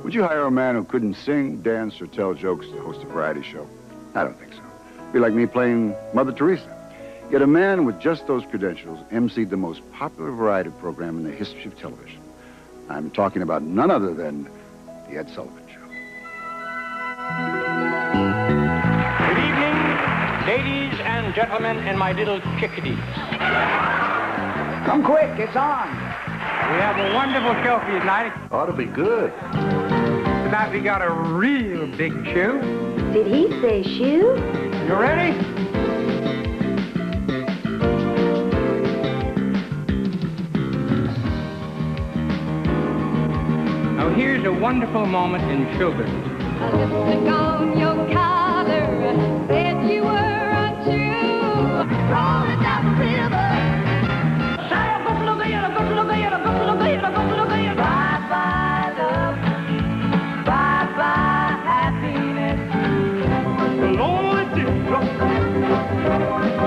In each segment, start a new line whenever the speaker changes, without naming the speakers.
Would you hire a man who couldn't sing, dance, or tell jokes to host a variety show? I don't think so. It'd be like me playing Mother Teresa. Yet a man with just those credentials emceed the most popular variety program in the history of television. I'm talking about none other than The Ed Sullivan Show.
Good evening, ladies and gentlemen, and my little chickadees.
Come quick, it's on.
We have a wonderful show for you tonight.
Ought to be good.
Tonight we got a real big show.
Did he say shoe?
You ready? Now here's a wonderful moment in show business.
A lipstick on your collar said you were untrue. Rolling down the river. Say a good look at a good look at a good look at a good look at. Bye-bye love. Bye-bye happiness.
Lonely teardrop.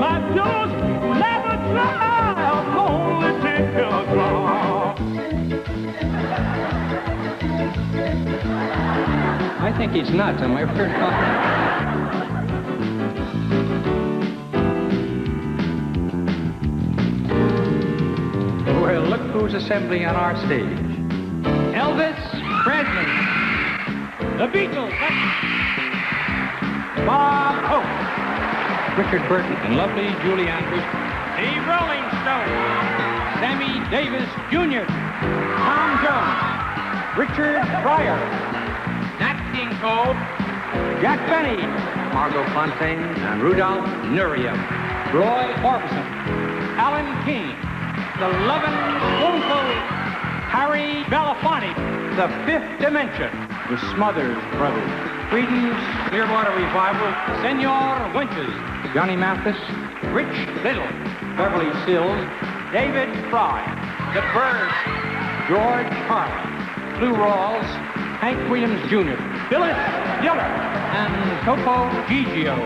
My jaws never dry. A lonely teardrop.
I think he's nuts on my first thought. Well, look who's assembling on our stage. Elvis Presley, the Beatles, Bob Hope, Richard Burton, and lovely Julie Andrews, the Rolling Stones, Sammy Davis Jr., Tom Jones, Richard Pryor, Nat King Cole, Jack Benny, Margot Fontaine, and Rudolph Nureyev, Roy Orbison, Alan King, the Lovin' Spoonful, Harry Belafonte, the Fifth Dimension, the Smothers Brothers, Creedence Clearwater Revival, Senor Winches, Johnny Mathis, Rich Little, Beverly Sills, David Fry, the Byrds, George Carlin, Lou Rawls, Hank Williams Jr., Phyllis Diller, and Topo Gigio.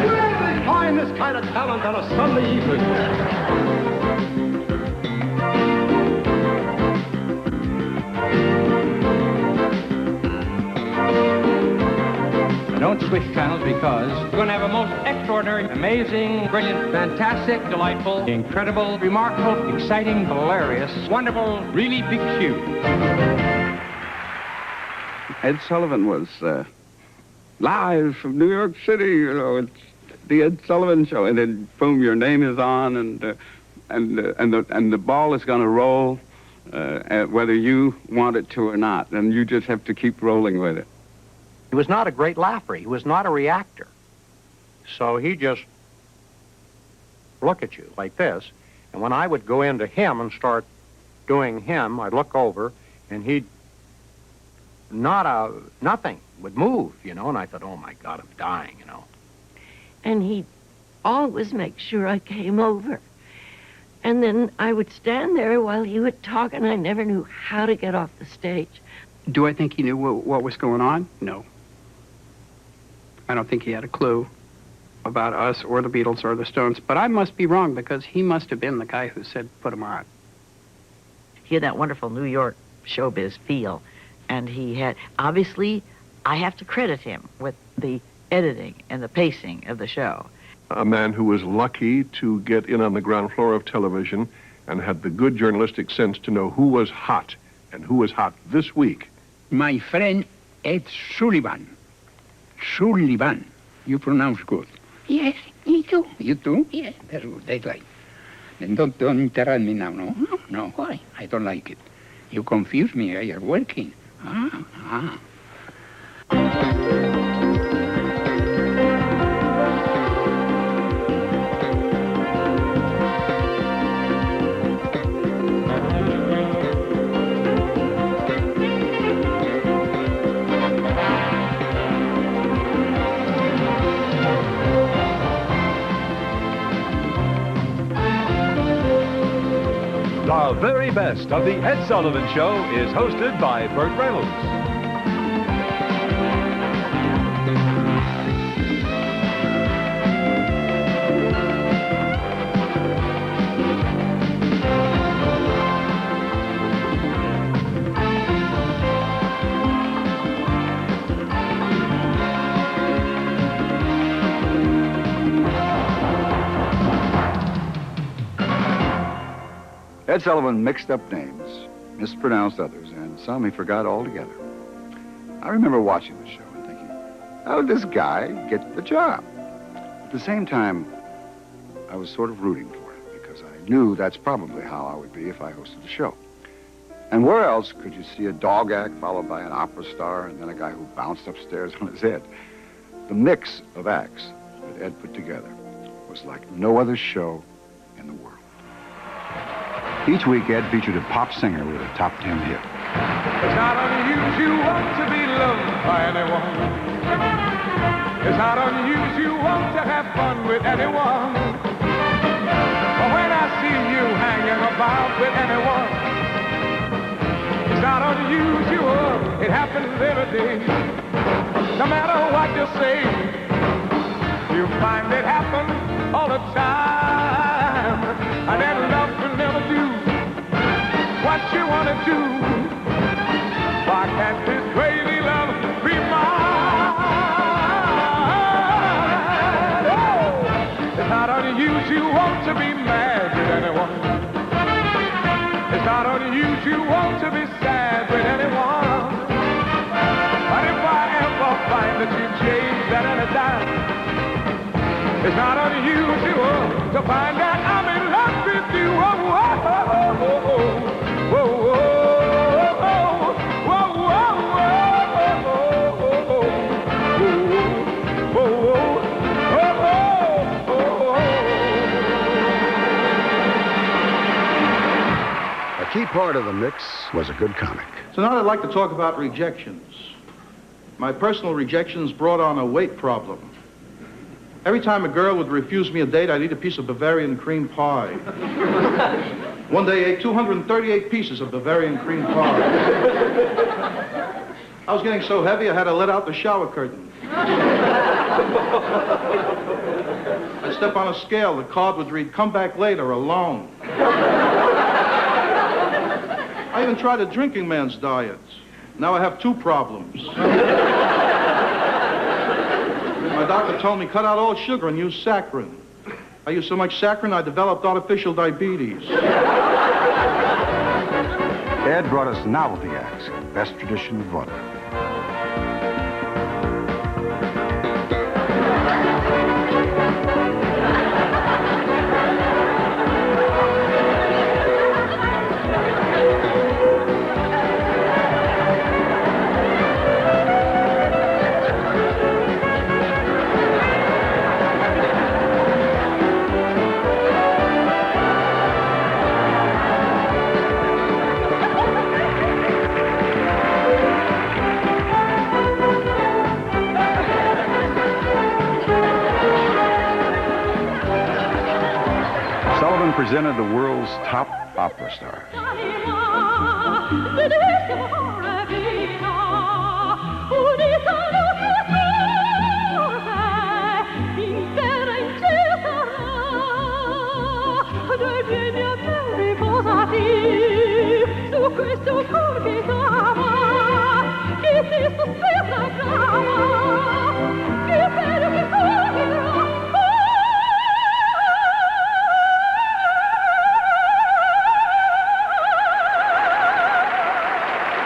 Where do they find this kind of talent on a Sunday evening?
Don't switch channels because we're going to have a most extraordinary, amazing, brilliant, fantastic, delightful, incredible, remarkable, exciting, hilarious, wonderful, really big show.
Ed Sullivan was live from New York City. You know, it's the Ed Sullivan Show, and then boom, your name is on, and the ball is going to roll, whether you want it to or not, and you just have to keep rolling with it.
He was not a great laugher. He was not a reactor. So he just look at you like this, and when I would go into him and start doing him, I'd look over, and he'd nothing would move, you know, and I thought, oh my God, I'm dying, you know.
And he'd always make sure I came over. And then I would stand there while he would talk, and I never knew how to get off the stage.
Do I think he knew what was going on? No. I don't think he had a clue about us or the Beatles or the Stones, but I must be wrong because he must have been the guy who said, put him on.
He had that wonderful New York showbiz feel, and he had, obviously, I have to credit him with the editing and the pacing of the show.
A man who was lucky to get in on the ground floor of television and had the good journalistic sense to know who was hot and who was hot this week.
My friend Ed Sullivan. Sullivan. You pronounce good. Yes, me too. You too? Yes, that's good. That's right. Then don't interrupt me now, no? No, why? I don't like it. You confuse me. You're working. Ah.
The very best of the Ed Sullivan Show is hosted by Burt Reynolds.
Ed Sullivan mixed up names, mispronounced others, and some he forgot altogether. I remember watching the show and thinking, how did this guy get the job? At the same time, I was sort of rooting for him because I knew that's probably how I would be if I hosted the show. And where else could you see a dog act followed by an opera star and then a guy who bounced upstairs on his head? The mix of acts that Ed put together was like no other show in the world. Each week, Ed featured a pop singer with a top 10 hit.
It's not unusual to be loved by anyone. It's not unusual to have fun with anyone. But when I see you hanging about with anyone, it's not unusual, it happens every day. No matter what you say, you find it happens all the time. And then love will never do what you want to do. Why can't this crazy love be mine? Oh, it's not unusual to be mad with anyone. It's not unusual to be sad with anyone. But if I ever find that you changed at any time, it's not unusual to find that I'm in love with you. Oh, oh, oh, oh, oh,
A key part of the mix was a good comic.
So now I'd like to talk about rejections. My personal rejections brought on a weight problem. Every time a girl would refuse me a date, I'd eat a piece of Bavarian cream pie. One day I ate 238 pieces of Bavarian cream pie. I was getting so heavy I had to let out the shower curtain. I'd step on a scale, the card would read, "Come back later, alone." I even tried a drinking man's diet. Now I have 2 problems. My doctor told me cut out all sugar and use saccharin. I used so much saccharin I developed artificial diabetes.
Ed brought us novelty acts, best tradition of vodka. Presented the world's top opera stars.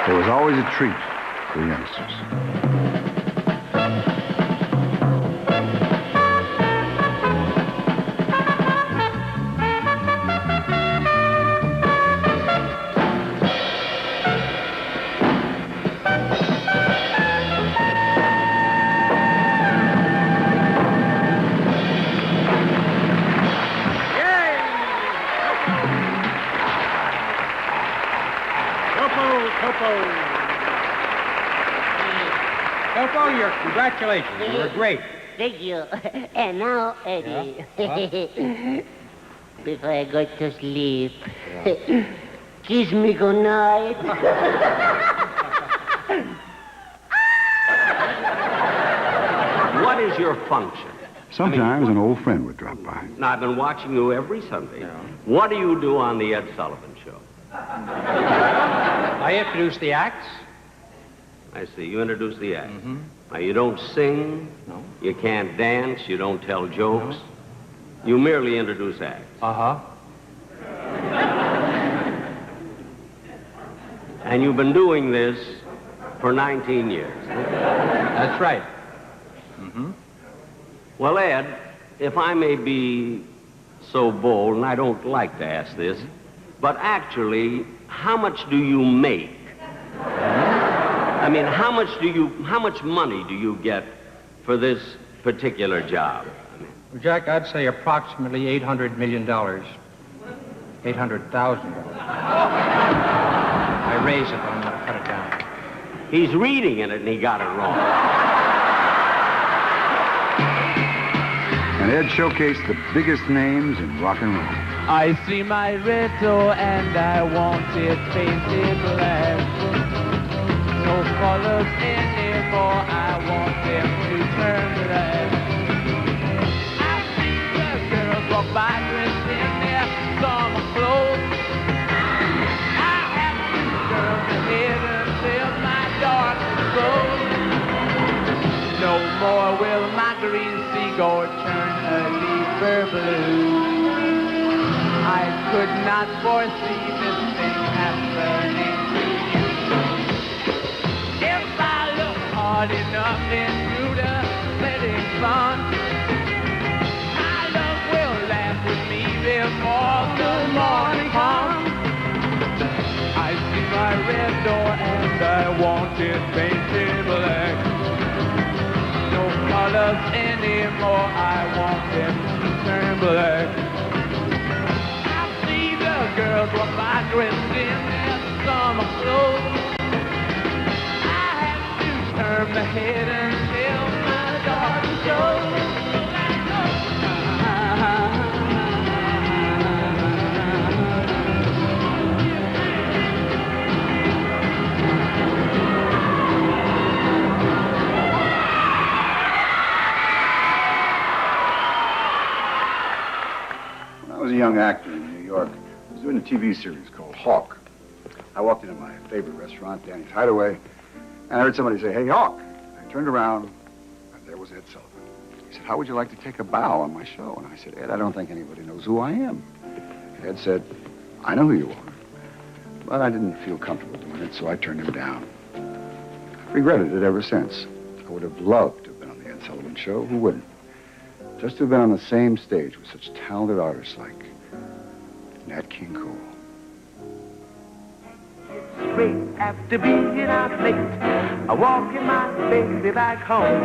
It was always a treat for the youngsters.
Elpo, your congratulations. You were great.
Thank you. And now, Eddie, before I go to sleep, kiss me goodnight.
What is your function?
Sometimes an old friend would drop by.
Now, I've been watching you every Sunday. Yeah. What do you do on the Ed Sullivan Show?
I introduce the acts.
I see. You introduce the acts. Now, you don't sing.
No.
You can't dance. You don't tell jokes. No. You merely introduce acts. And you've been doing this for 19 years.
That's right. Mm-hmm.
Well, Ed, if I may be so bold, and I don't like to ask this, but actually, how much do you make? I mean, how much money do you get for this particular job?
Well, Jack, I'd say approximately $800 million. $800,000. I raise it, but I'm going to cut it down.
He's reading in it, and he got it wrong.
And Ed showcased the biggest names in rock and roll.
I see my red door and I want it painted black. No colors anymore, I want them to turn black. I see the girls walk by dressed in their summer clothes. I have to turn the head until my dark clothes. No more will my green seagull turn a deeper blue. I could not foresee this thing happening to you. If I look hard enough into the setting sun, my love will laugh with me before the morning comes. I see my red door and I want it painted black. No colors anymore, I want them to turn black. Girls walk by dressed in their summer clothes. I have to turn my head until my daughter shows.
When I was a young actor in New York, I was doing a TV series called Hawk. I walked into my favorite restaurant, Danny's Hideaway, and I heard somebody say, "Hey, Hawk." I turned around, and there was Ed Sullivan. He said, "How would you like to take a bow on my show?" And I said, "Ed, I don't think anybody knows who I am." Ed said, "I know who you are." But I didn't feel comfortable doing it, so I turned him down. I've regretted it ever since. I would have loved to have been on the Ed Sullivan Show. Who wouldn't? Just to have been on the same stage with such talented artists like Nat King Cole.
Straight after being out late, walking my baby back home.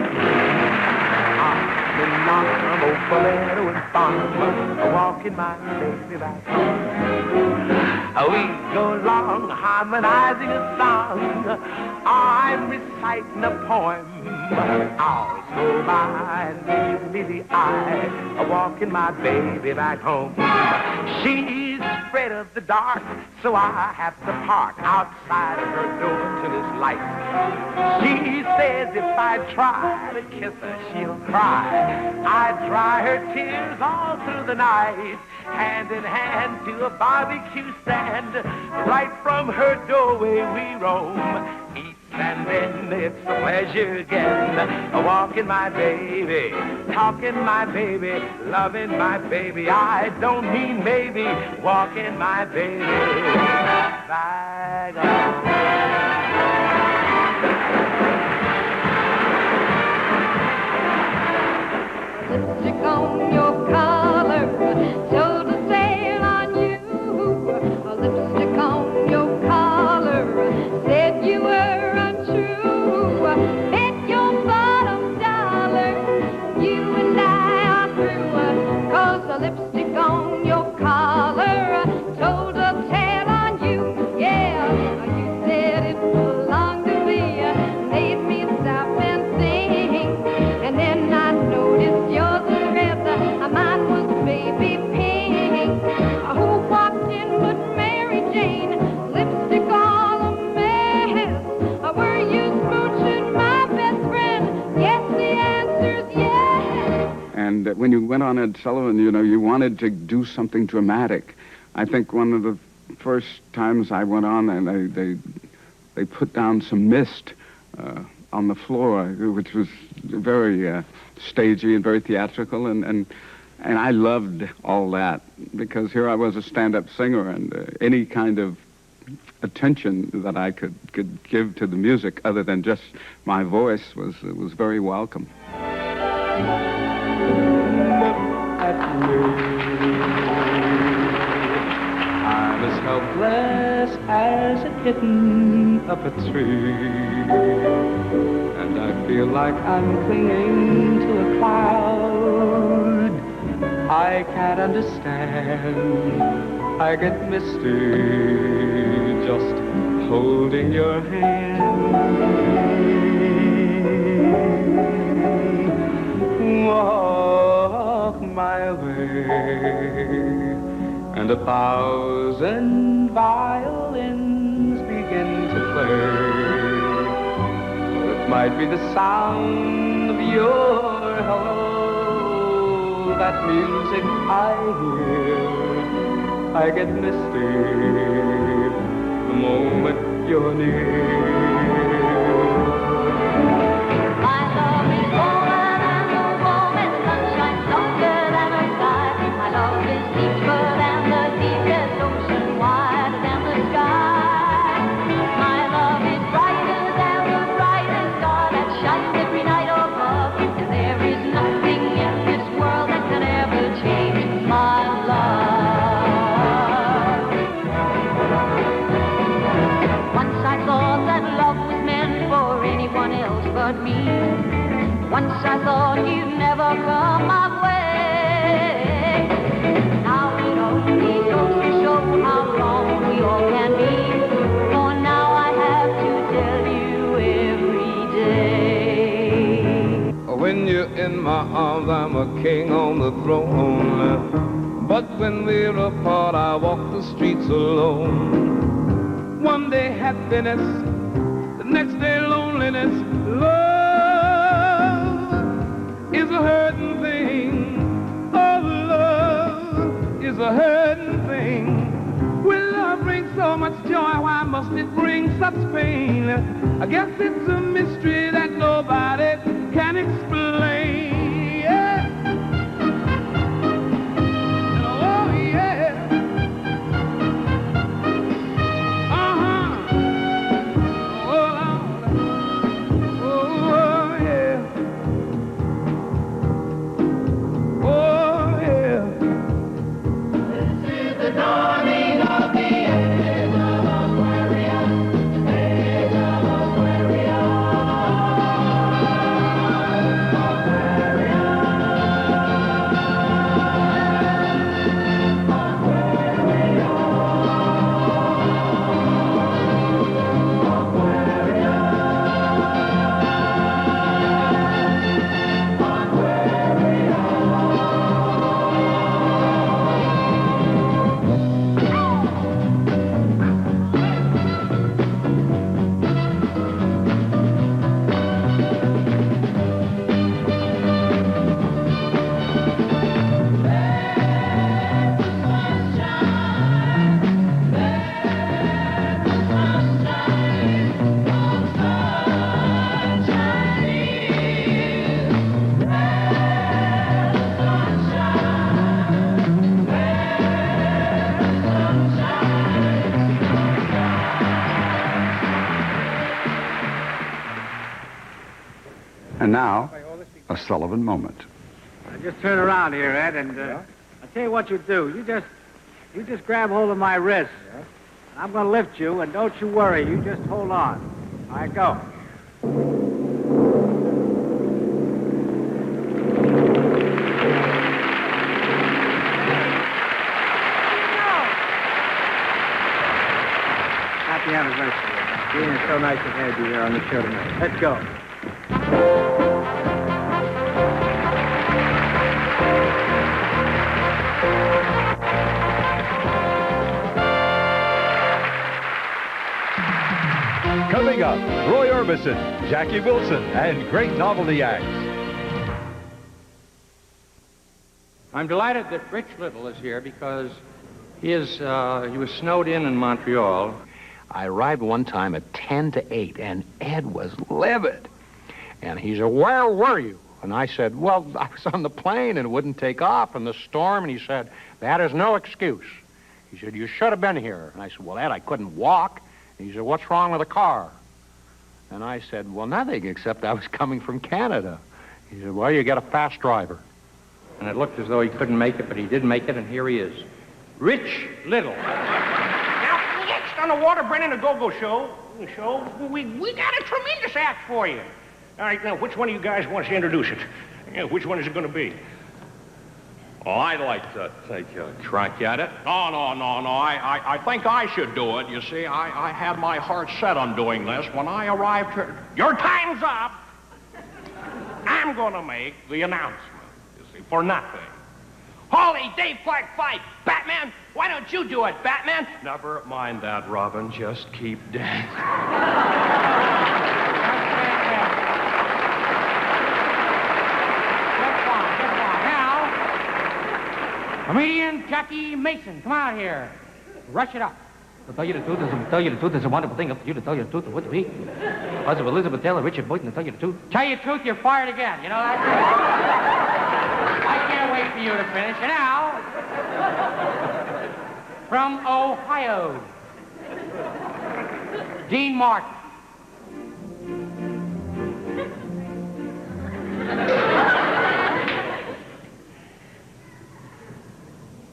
I'm in Norfolk, Boleto, and Farnborough, walking my baby back home. We go along harmonizing a song. I'm reciting a poem. Hours go by and leave me the eye, walking my baby back home. She's afraid of the dark, so I have to park outside of her door till it's light. She says if I try to kiss her, she'll cry. I dry her tears all through the night, hand in hand to a barbecue stand. Right from her doorway we roam. And then it's a pleasure again, walking my baby, talking my baby, loving my baby. I don't mean maybe, walking my baby back home.
Lipstick on your collar, told to sail on you. A lipstick on your collar, said you were bet your bottom dollar, you and I are through, 'cause the lipstick on your collar told a tale on you. Yeah, you said it belonged to me, made me stop and sing. And then I noticed yours was red, mine was baby pink. Who walked in but Mary Jane, lipstick all a mess? Were you
And when you went on Ed Sullivan, you know, you wanted to do something dramatic. I think one of the first times I went on, and they put down some mist on the floor, which was very stagey and very theatrical, and I loved all that because here I was a stand-up singer, and any kind of attention that I could give to the music other than just my voice was very welcome.
I'm as helpless as a kitten up a tree, and I feel like I'm clinging to a cloud. I can't understand, I get misty just holding your hand. Walk my way, and 1,000 violins begin to play. It might be the sound of your hello, that music I hear. I get misty the moment you're near.
My love is warmer than the warmest sunshine, softer than a sky. My love is deeper than the deepest ocean, wider than the sky. My love is brighter than the brightest star that shines every night above. And there is nothing in this world that can ever change my love. Once I thought that love was meant for anyone else but me. Once I thought you'd never come my way. Now it only goes to show how wrong we all can be. For now I have to tell you every day.
When you're in my arms, I'm a king on the throne. But when we're apart, I walk the streets alone. One day happiness, the next day loneliness. Love is a hurting thing. Oh, love is a hurting thing. When love brings so much joy, why must it bring such pain? I guess it's a mystery that nobody can explain. Yeah. Oh, yeah.
And now, a Sullivan moment.
Just turn around here, Ed, and I'll tell you what you do. You just grab hold of my wrist. I'm going to lift you, and don't you worry. You just hold on. All right, go. Happy anniversary. It's so nice to have you here on the show tonight. Let's go.
Coming up, Roy Orbison, Jackie Wilson, and great novelty acts.
I'm delighted that Rich Little is here because he was snowed in Montreal. I arrived one time at 10 to 8, and Ed was livid. And he said, "Where were you?" And I said, "Well, I was on the plane and it wouldn't take off in the storm." And he said, "That is no excuse. He said, you should have been here. And I said, well, Ed, I couldn't walk. And he said, what's wrong with the car? And I said, well, nothing, except I was coming from Canada. He said, well, you get a fast driver.
And it looked as though he couldn't make it, but he did make it, and here he is. Rich Little. Now, next on the Water Brennan and Go-Go show, we got a tremendous act for you. All right, now, which one of you guys wants to introduce it? Yeah, which one is it going to be?
Oh, I'd like to take a crack at it.
No. I think I should do it. You see, I had my heart set on doing this when I arrived here. Your time's up. I'm going to make the announcement, you see, for nothing. Holy Dave Clark Fight, Batman, why don't you do it, Batman?
Never mind that, Robin. Just keep dancing.
Comedian Jackie Mason, come out here. Rush it up.
To tell you the truth, it's a wonderful thing up to you to tell you the truth of what to be. Husband of Elizabeth Taylor, Richard Boynton, to tell you the truth.
Tell you the truth, you're fired again. You know that? I can't wait for you to finish. And now, from Ohio, Dean Martin.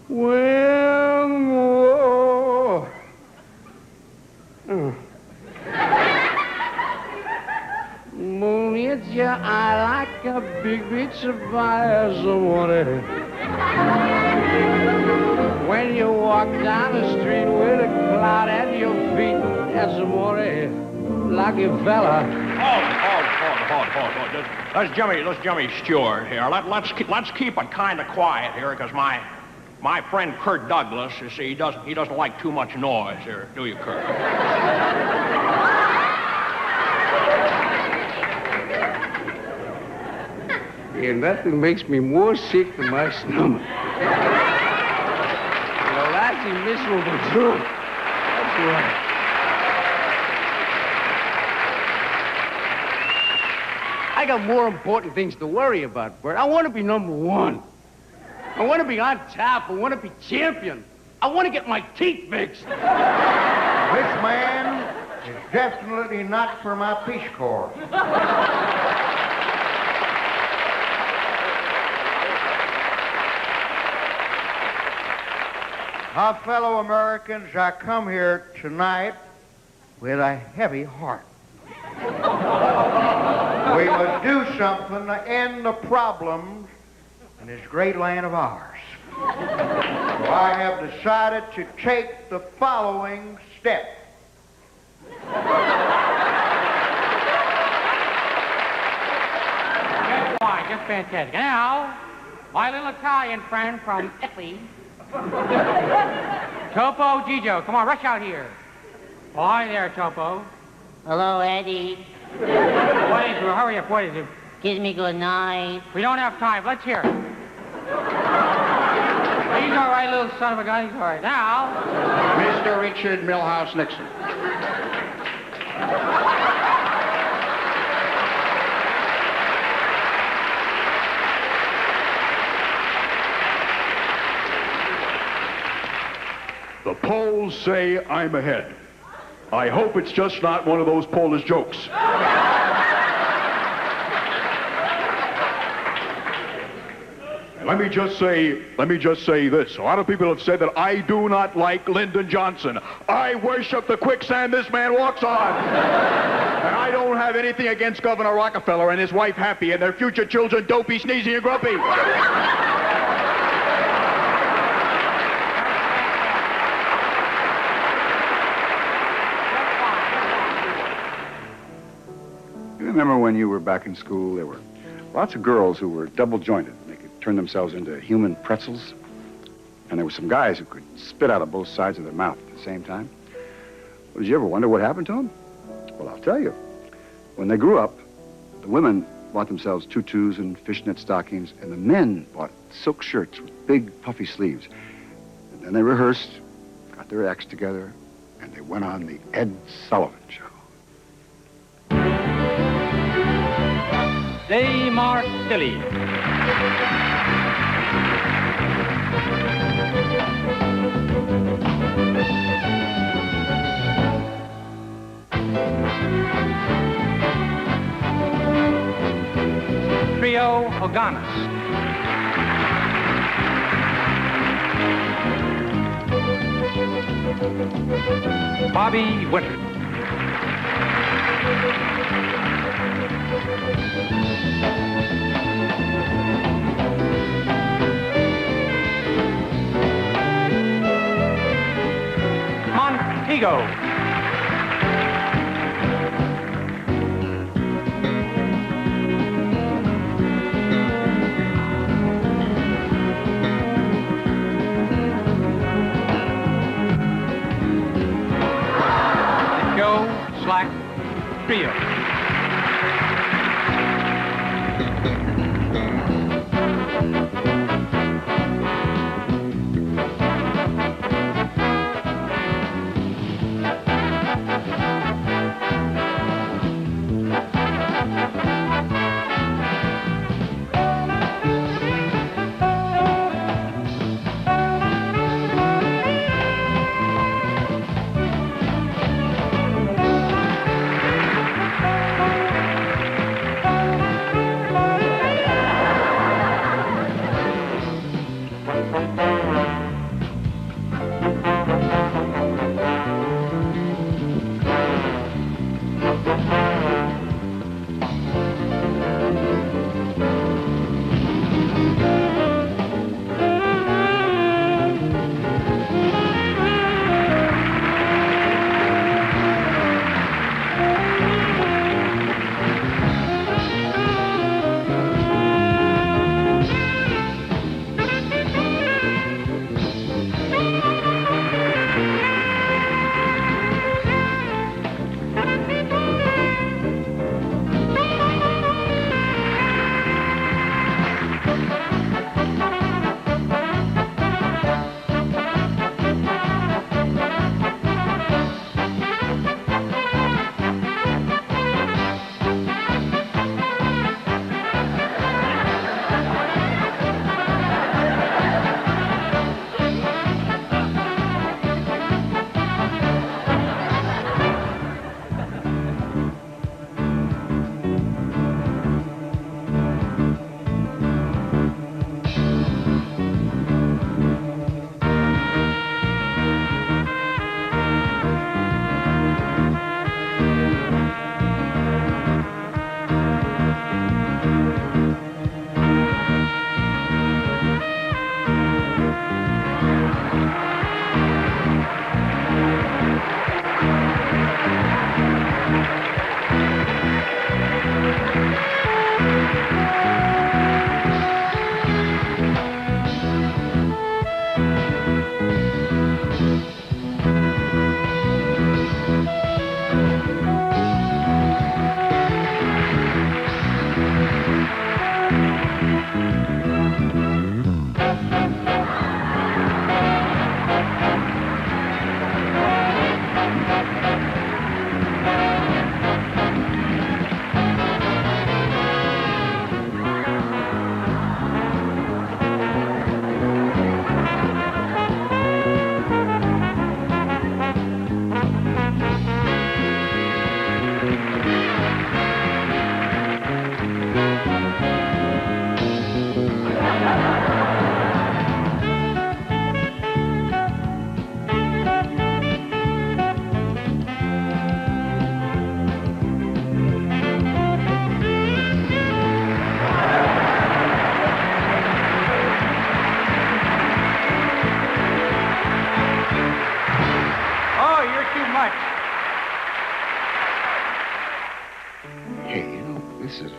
Well, whoa. Moon hits your eye like a big beach of fire, somebody. When you walk down the street with a cloud at your feet, that's somebody, lucky fella.
Hold. That's Jimmy Stewart here. Let's keep it kind of quiet here, because my friend Kirk Douglas, you see, he doesn't like too much noise here, do you, Kirk?
Yeah, nothing makes me more sick than my stomach. Well, that's a miserable truth. That's right. I got more important things to worry about, Bert. I want to be number one. I want to be on top. I want to be champion. I want to get my teeth fixed.
This man is definitely not for my Peace Corps. My fellow Americans, I come here tonight with a heavy heart. We must do something to end the problems in this great land of ours. So I have decided to take the following step.
Just fine, just fantastic. Now, my little Italian friend from Italy, Topo Gigio. Come on, rush out here. Oh, hi there, Topo.
Hello, Eddie.
What is it? Hurry up, what is it?
Kiss me good night.
We don't have time. Let's hear it. He's all right, little son of a gun. He's all right. Now,
Mr. Richard Milhouse Nixon.
The polls say I'm ahead. I hope it's just not one of those Polish jokes. Let me just say this. A lot of people have said that I do not like Lyndon Johnson. I worship the quicksand this man walks on. And I don't have anything against Governor Rockefeller and his wife Happy and their future children Dopey, Sneezy, and Grumpy.
You remember when you were back in school, there were lots of girls who were double-jointed. They could turn themselves into human pretzels. And there were some guys who could spit out of both sides of their mouth at the same time. Well, did you ever wonder what happened to them? Well, I'll tell you. When they grew up, the women bought themselves tutus and fishnet stockings, and the men bought silk shirts with big, puffy sleeves. And then they rehearsed, got their acts together, and they went on the Ed Sullivan Show.
De Martilli. Trio Oganas. Bobby Winter. Montego. Joe Slack Trio.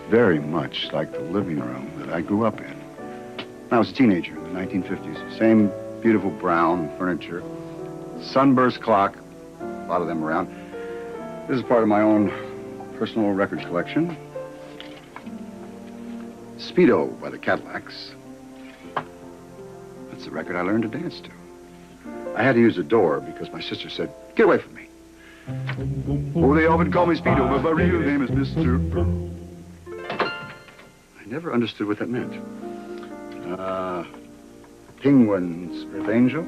very much like the living room that I grew up in when I was a teenager in the 1950s. Same beautiful brown furniture, sunburst clock, a lot of them around. This is part of my own personal records collection. Speedo by the Cadillacs. That's the record I learned to dance to. I had to use the door because my sister said, "Get away from me." Oh, they often call me Speedo, but my real name is Mr. I never understood what that meant. Penguin's Earth Angel.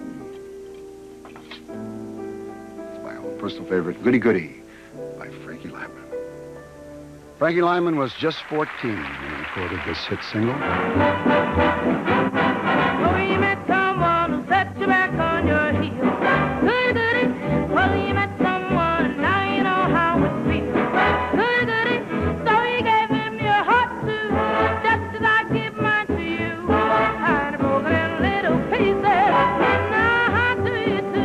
It's my own personal favorite, Goody Goody by by Frankie Lyman. Frankie Lyman was just 14 when he recorded this hit single.
Oh, you met someone who set you back on your heels. Goody, goody. Well, you met someone, now you know how it feels. Goody, goody. So you gave him your heart too, just as I give mine to you. Kind of broken in little pieces. Now how do you do?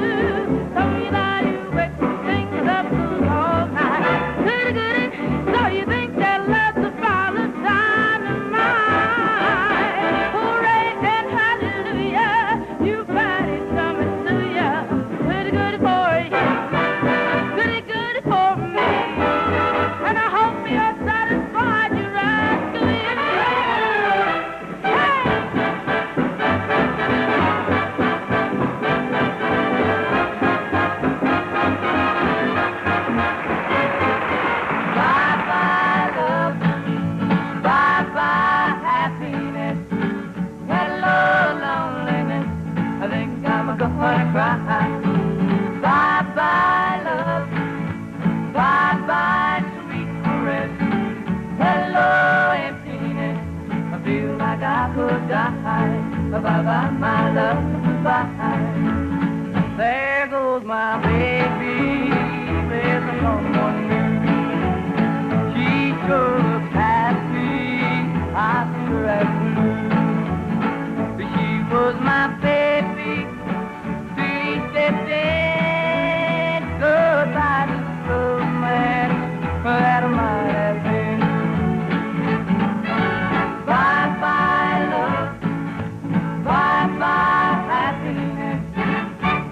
So you thought you wake things up all night. Goody, goody. So you think that love's about the dynamite. Hooray and hallelujah, you find it coming to ya. Goody, goody for you, goody, goody for me. And I hope you're satisfied, you're right, do you? Bye-bye, love. Bye-bye, happiness. Hello, loneliness. I think I'm gonna cry. Bye-bye, love. Bye-bye, sweet caress. Hello, emptiness. I feel like I could die. Bye-bye, my love. Bye. There goes my baby. There's someone new. She sure looks happy. I see her as blue. She was my baby. She said dead goodbye to the man that I might have been. Bye-bye, love. Bye-bye, happiness.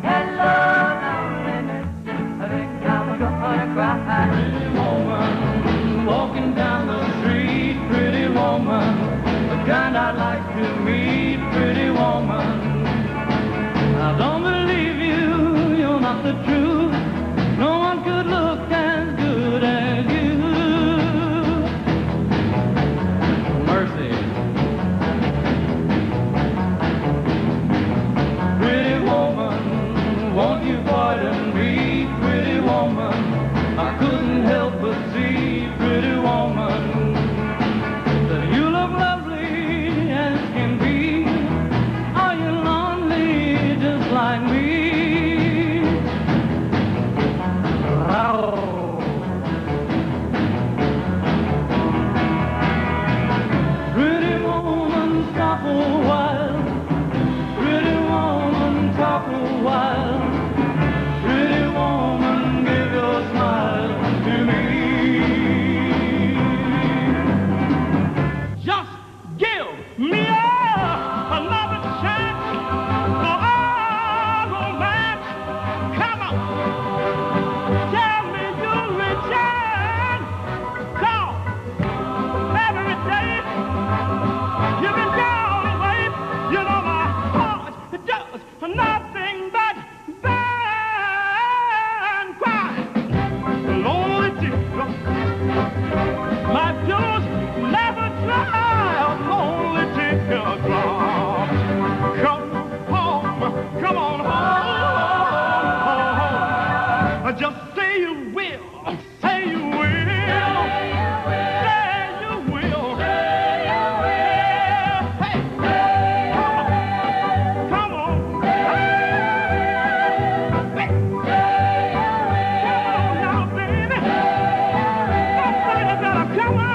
Hello, loneliness. I think I'm gonna cry. Pretty woman, walking down the street. Pretty woman, the kind I'd like to meet. Pretty woman, I don't believe you. You're not the truth. No one could look as good as you. Mercy. Pretty woman, won't you pardon me? Pretty woman, I couldn't help but see. Pretty woman, that you look lovely as can be. Are you lonely just like me? Pretty woman, stop a while. Pretty woman, talk a while. Pretty woman, give your smile to me. Just give me another chance for our romance. Come on, tell me you'll return. Call every day. You've been gone away. You know my heart does nothing but burn. Cry, lonely tear. My pillows never dry. Lonely tear drop. Come home, come on home. Just say you will, say you will, say you will. Hey, come on, hey, come on now, baby. Somebody better come on,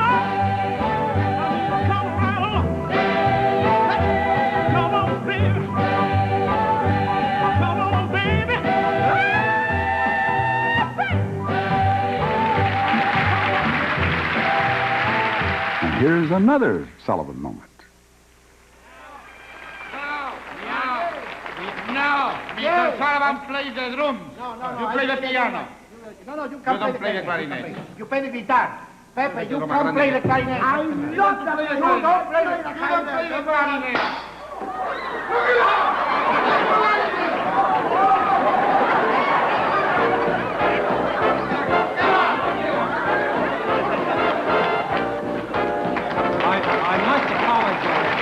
come right along. Hey, come on, baby, come on, baby.
And here's another Sullivan moment.
No, Mr. Sullivan plays the drums. No, you play the piano.
No, you
You
can't
don't play the clarinet.
You play the guitar. Pepe, you
Come
can't
on,
play the clarinet.
I
love that. You don't play the clarinet.
I must apologize.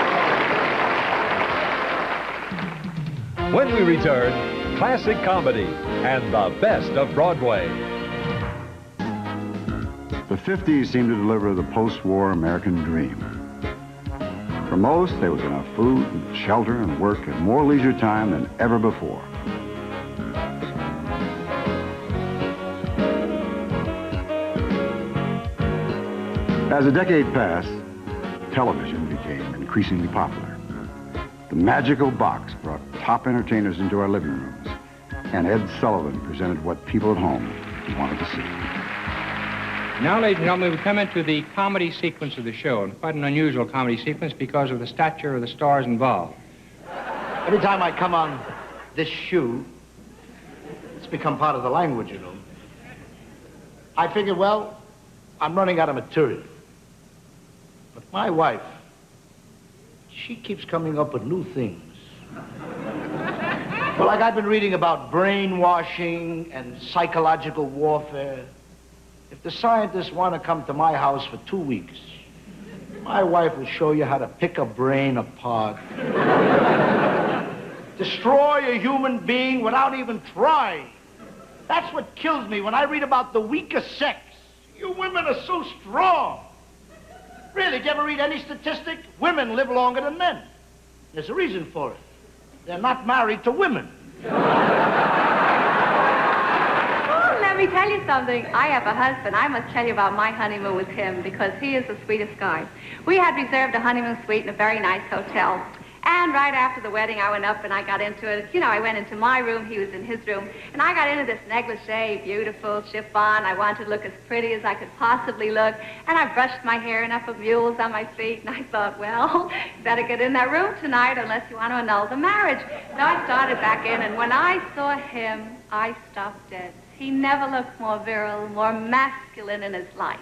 When we return, classic comedy and the best of Broadway.
The 50s seemed to deliver the post-war American dream. For most, there was enough food and shelter and work and more leisure time than ever before. As the decade passed, television became increasingly popular. The magical box brought top entertainers into our living rooms, and Ed Sullivan presented what people at home wanted to see.
Now, ladies and gentlemen, we come into the comedy sequence of the show, and quite an unusual comedy sequence because of the stature of the stars involved.
Every time I come on this shoe, it's become part of the language, you know. I figured, well, I'm running out of material. But my wife, she keeps coming up with new things. Well, like I've been reading about brainwashing and psychological warfare. If the scientists want to come to my house for 2 weeks, my wife will show you how to pick a brain apart. Destroy a human being without even trying. That's what kills me when I read about the weaker sex. You women are so strong. Really, did you ever read any statistic? Women live longer than men. There's a reason for it. They're not married to women.
Let me tell you something. I have a husband. I must tell you about my honeymoon with him because he is the sweetest guy. We had reserved a honeymoon suite in a very nice hotel. And right after the wedding, I went up and I got into it. You know, I went into my room, he was in his room, and I got into this negligee, beautiful chiffon. I wanted to look as pretty as I could possibly look, and I brushed my hair and I put mules on my feet, and I thought, well, better get in that room tonight unless you want to annul the marriage. So I started back in, and when I saw him, I stopped dead. He never looked more virile, more masculine in his life.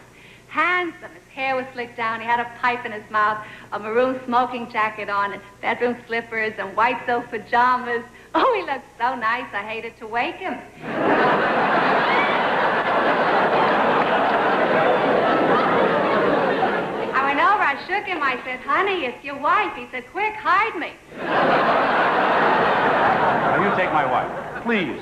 Handsome, his hair was slicked down, he had a pipe in his mouth, a maroon smoking jacket on, and bedroom slippers and white silk pajamas. Oh, he looked so nice, I hated to wake him. I went over, I shook him, I said, honey, it's your wife. He said, quick, hide me.
Now, you take my wife, please.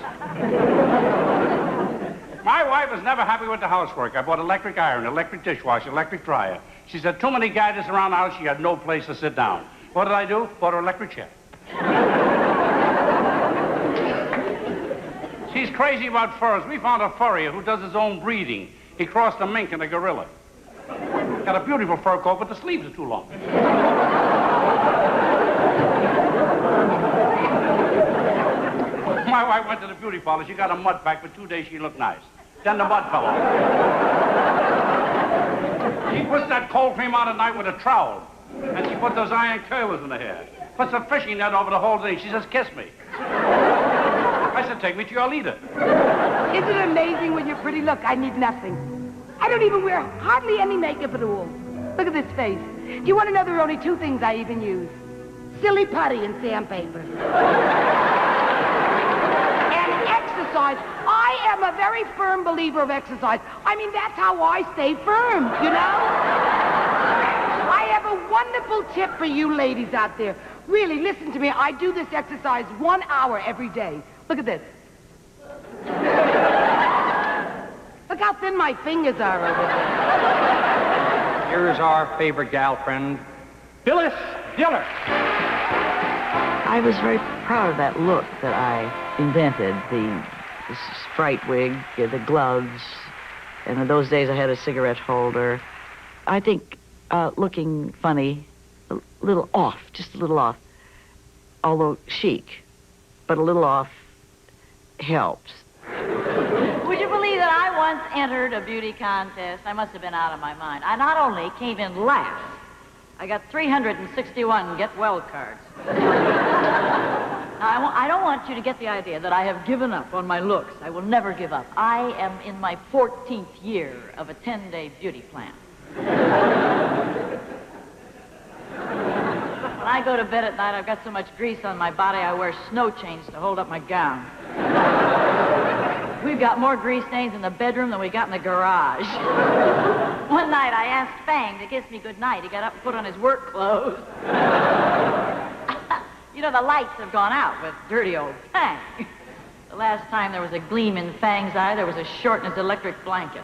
My wife was never happy with the housework. I bought electric iron, electric dishwasher, electric dryer. She said too many gadgets around the house, she had no place to sit down. What did I do? Bought her an electric chair. She's crazy about furs. We found a furrier who does his own breeding. He crossed a mink and a gorilla. Got a beautiful fur coat, but the sleeves are too long. My wife went to the beauty parlor. She got a mud pack. For 2 days, she looked nice. Then the mud fell off. She puts that cold cream on at night with a trowel. And she put those iron curlers in her hair. Puts a fishing net over the whole thing. She says, kiss me. I said, take me to your leader.
Isn't it amazing when you're pretty? Look, I need nothing. I don't even wear hardly any makeup at all. Look at this face. Do you want to know there are only 2 things I even use? Silly putty and sandpaper. Exercise. I am a very firm believer of exercise. I mean, that's how I stay firm, you know? I have a wonderful tip for you ladies out there. Really, listen to me. I do this exercise 1 hour every day. Look at this. Look how thin my fingers are over there.
Here's our favorite gal friend, Phyllis Diller.
I was very proud of that look that I invented, the sprite wig, the gloves, and in those days I had a cigarette holder. I think looking funny, a little off, just a little off, although chic, but a little off helps.
Would you believe that I once entered a beauty contest? I must have been out of my mind. I not only came in last, I got 361 get well cards. Now, I don't want you to get the idea that I have given up on my looks. I will never give up. I am in my 14th year of a 10-day beauty plan. When I go to bed at night, I've got so much grease on my body, I wear snow chains to hold up my gown. We've got more grease stains in the bedroom than we got in the garage. One night, I asked Fang to kiss me goodnight. He got up and put on his work clothes. You know, the lights have gone out with dirty old Fang. The last time there was a gleam in Fang's eye, there was a short in his electric blanket.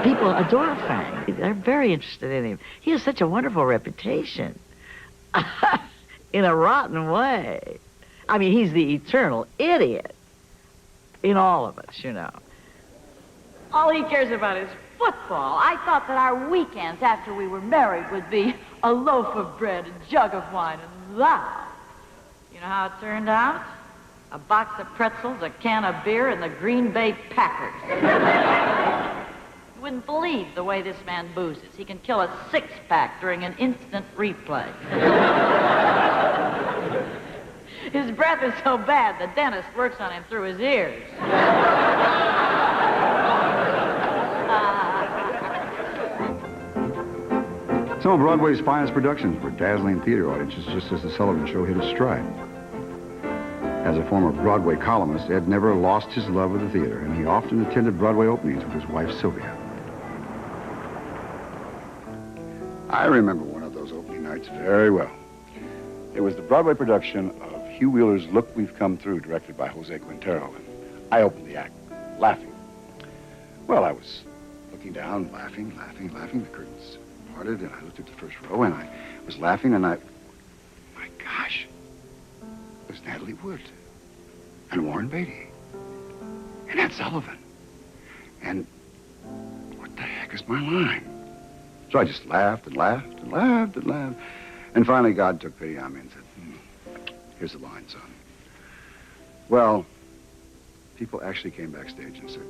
People adore Fang. They're very interested in him. He has such a wonderful reputation. In a rotten way. I mean, he's the eternal idiot in all of us, you know.
All he cares about is football. I thought that our weekends after we were married would be a loaf of bread, a jug of wine, and that. You know how it turned out? A box of pretzels, a can of beer, and the Green Bay Packers. You wouldn't believe the way this man boozes. He can kill a six-pack during an instant replay. His breath is so bad, the dentist works on him through his ears.
Some of Broadway's finest productions were dazzling theater audiences just as the Sullivan Show hit its stride. As a former Broadway columnist, Ed never lost his love of the theater, and he often attended Broadway openings with his wife, Sylvia. I remember one of those opening nights very well. It was the Broadway production of Hugh Wheeler's Look We've Come Through, directed by Jose Quintero, and I opened the act, laughing. Well, I was looking down, laughing. The curtains parted, and I looked at the first row, and I was laughing, and my gosh, it was Natalie Wood, and Warren Beatty, and Ed Sullivan, and what the heck is my line? So I just laughed and laughed and laughed and laughed, and finally God took pity on me and said, here's the line, son. Well, people actually came backstage and said,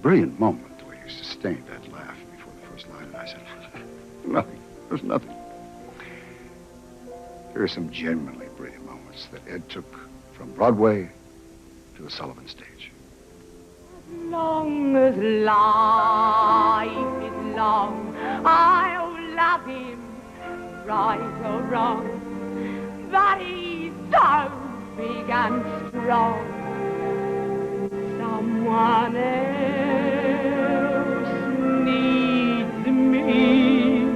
brilliant moment the way you sustained that laugh before the first line. And I said, nothing. There's nothing. There are some genuinely brilliant moments that Ed took from Broadway to the Sullivan stage.
Long as life is long, I'll love him, right or wrong. But he's so big and strong. Someone else needs me.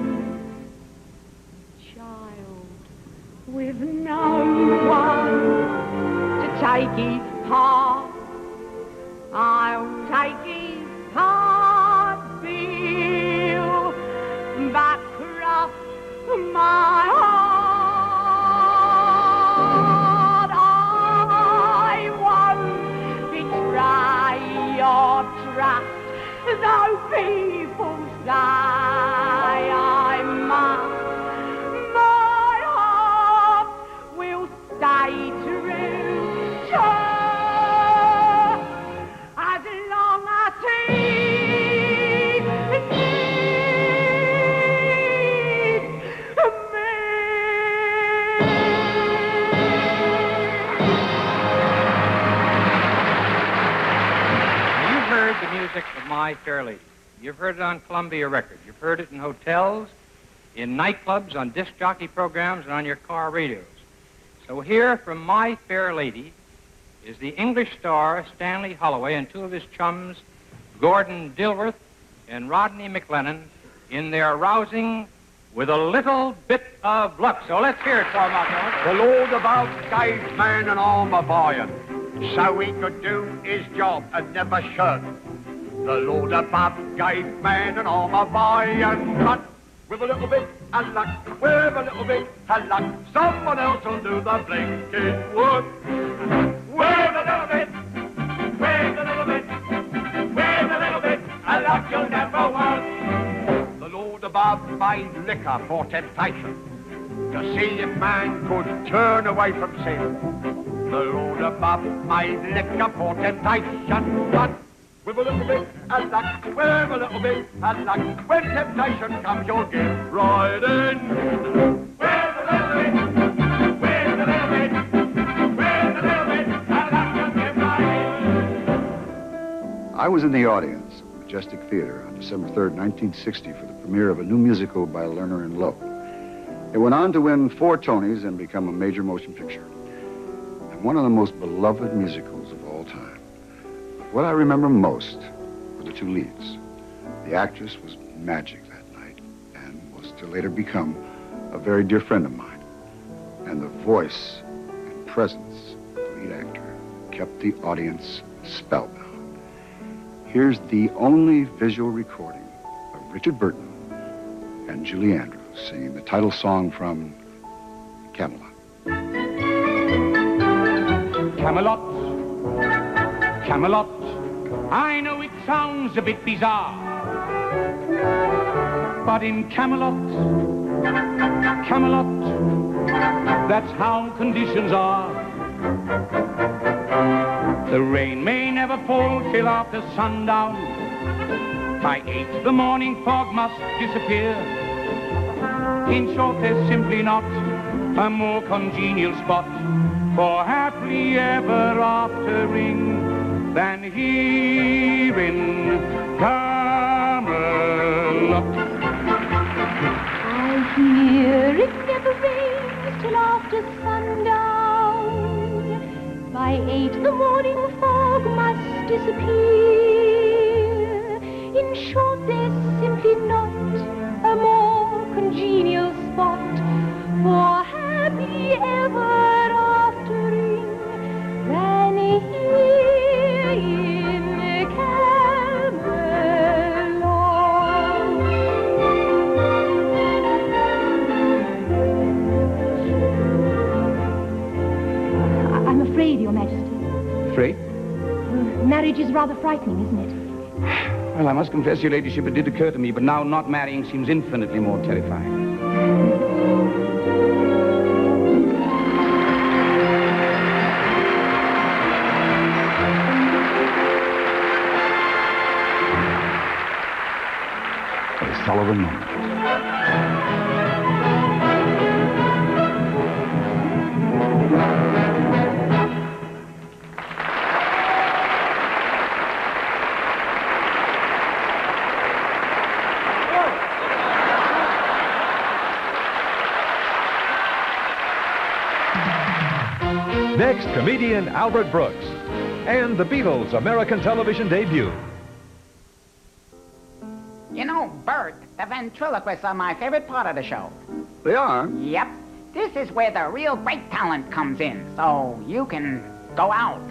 Child with no one to take his part, I'll take his heart, Bill, but cross my heart. I won't betray your trust, though people say I must. My heart will stay true to her.
Of My Fair Lady. You've heard it on Columbia Records. You've heard it in hotels, in nightclubs, on disc jockey programs, and on your car radios. So here from My Fair Lady is the English star Stanley Holloway and two of his chums, Gordon Dilworth and Rodney McLennan, in their rousing With a Little Bit of Luck. So let's hear it for them out there.
The Lord above gave man an arm of iron, so he could do his job and never shirk. The Lord above gave man an arm of iron, but with a little bit of luck, with a little bit of luck, someone else will do the blinking work. With a little bit, with a little bit, with a little bit of luck, you'll never work. The Lord above made liquor for temptation, to see if man could turn away from sin. The Lord above made liquor for temptation, but with a little bit of luck, with a little bit of luck, when temptation comes, you'll get right in. With a little bit, with a little bit, with a little bit of luck, you'll get right in.
I was in the audience at Majestic Theater on December 3rd, 1960 for the premiere of a new musical by Lerner and Loewe. It went on to win 4 Tonys and become a major motion picture, and one of the most beloved musicals of all time. What I remember most were the 2 leads. The actress was magic that night and was to later become a very dear friend of mine. And the voice and presence of the lead actor, kept the audience spellbound. Here's the only visual recording of Richard Burton and Julie Andrews singing the title song from Camelot.
Camelot, Camelot, I know it sounds a bit bizarre, but in Camelot, Camelot, that's how conditions are. The rain may never fall till after sundown. By 8 the morning fog must disappear. In short, there's simply not a more congenial spot for happily ever aftering than here in Camelot.
I hear it never rains till after sundown. By 8 the morning fog must disappear. In short, there's simply not a more congenial spot for happy ever aftering than here in Camelot. I'm afraid, Your Majesty.
Afraid?
Marriage is rather frightening, isn't it?
Well, I must confess, Your Ladyship, it did occur to me, but now not marrying seems infinitely more terrifying.
The Sullivan Moment.
Next, comedian Albert Brooks and the Beatles' American television debut.
You know, Bert, the ventriloquists are my favorite part of the show.
They are?
Yep. This is where the real great talent comes in, so you can go out.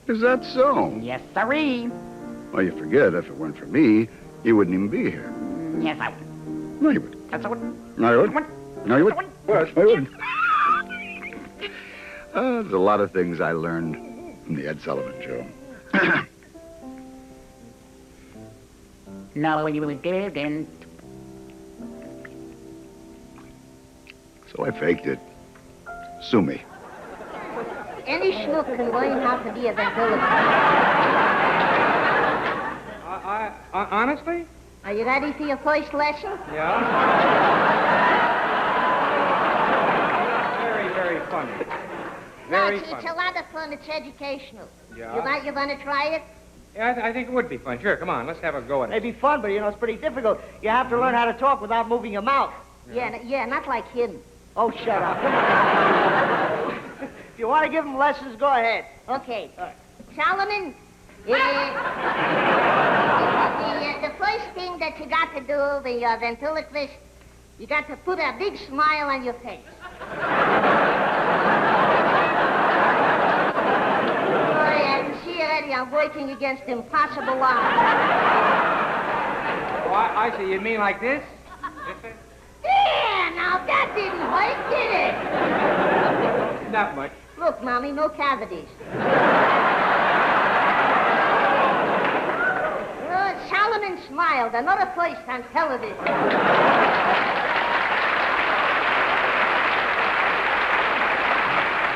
Is that so?
Yes, sirree.
Well, you forget, if it weren't for me, you wouldn't even be here.
Yes, I would.
No, you wouldn't.
Yes, I would.
No, you wouldn't. No, you wouldn't. What? No, you wouldn't. There's a lot of things I learned from the Ed Sullivan Show.
No, you didn't.
So I faked it. Sue me.
Any schnook can learn how to be a ventriloquist.
Honestly?
Are you ready for your first lesson?
Yeah. Very, very funny. Very
It's
funny.
a lot of fun. It's educational.
Yeah.
You want to try it?
Yeah, I think it would be fun. Sure, come on, let's have a go at it.
It'd be fun, but, it's pretty difficult. You have to learn how to talk without moving your mouth.
Yeah, not like him.
Oh, shut up. If you want to give him lessons, go ahead.
Okay. Solomon, the first thing that you got to do when you're a ventriloquist, you got to put a big smile on your face. I'm working against impossible odds.
Oh, I see. You mean like this?
Yeah, now that didn't hurt, did it?
Not much.
Look, Mommy, no cavities. Solomon smiled, another place on television.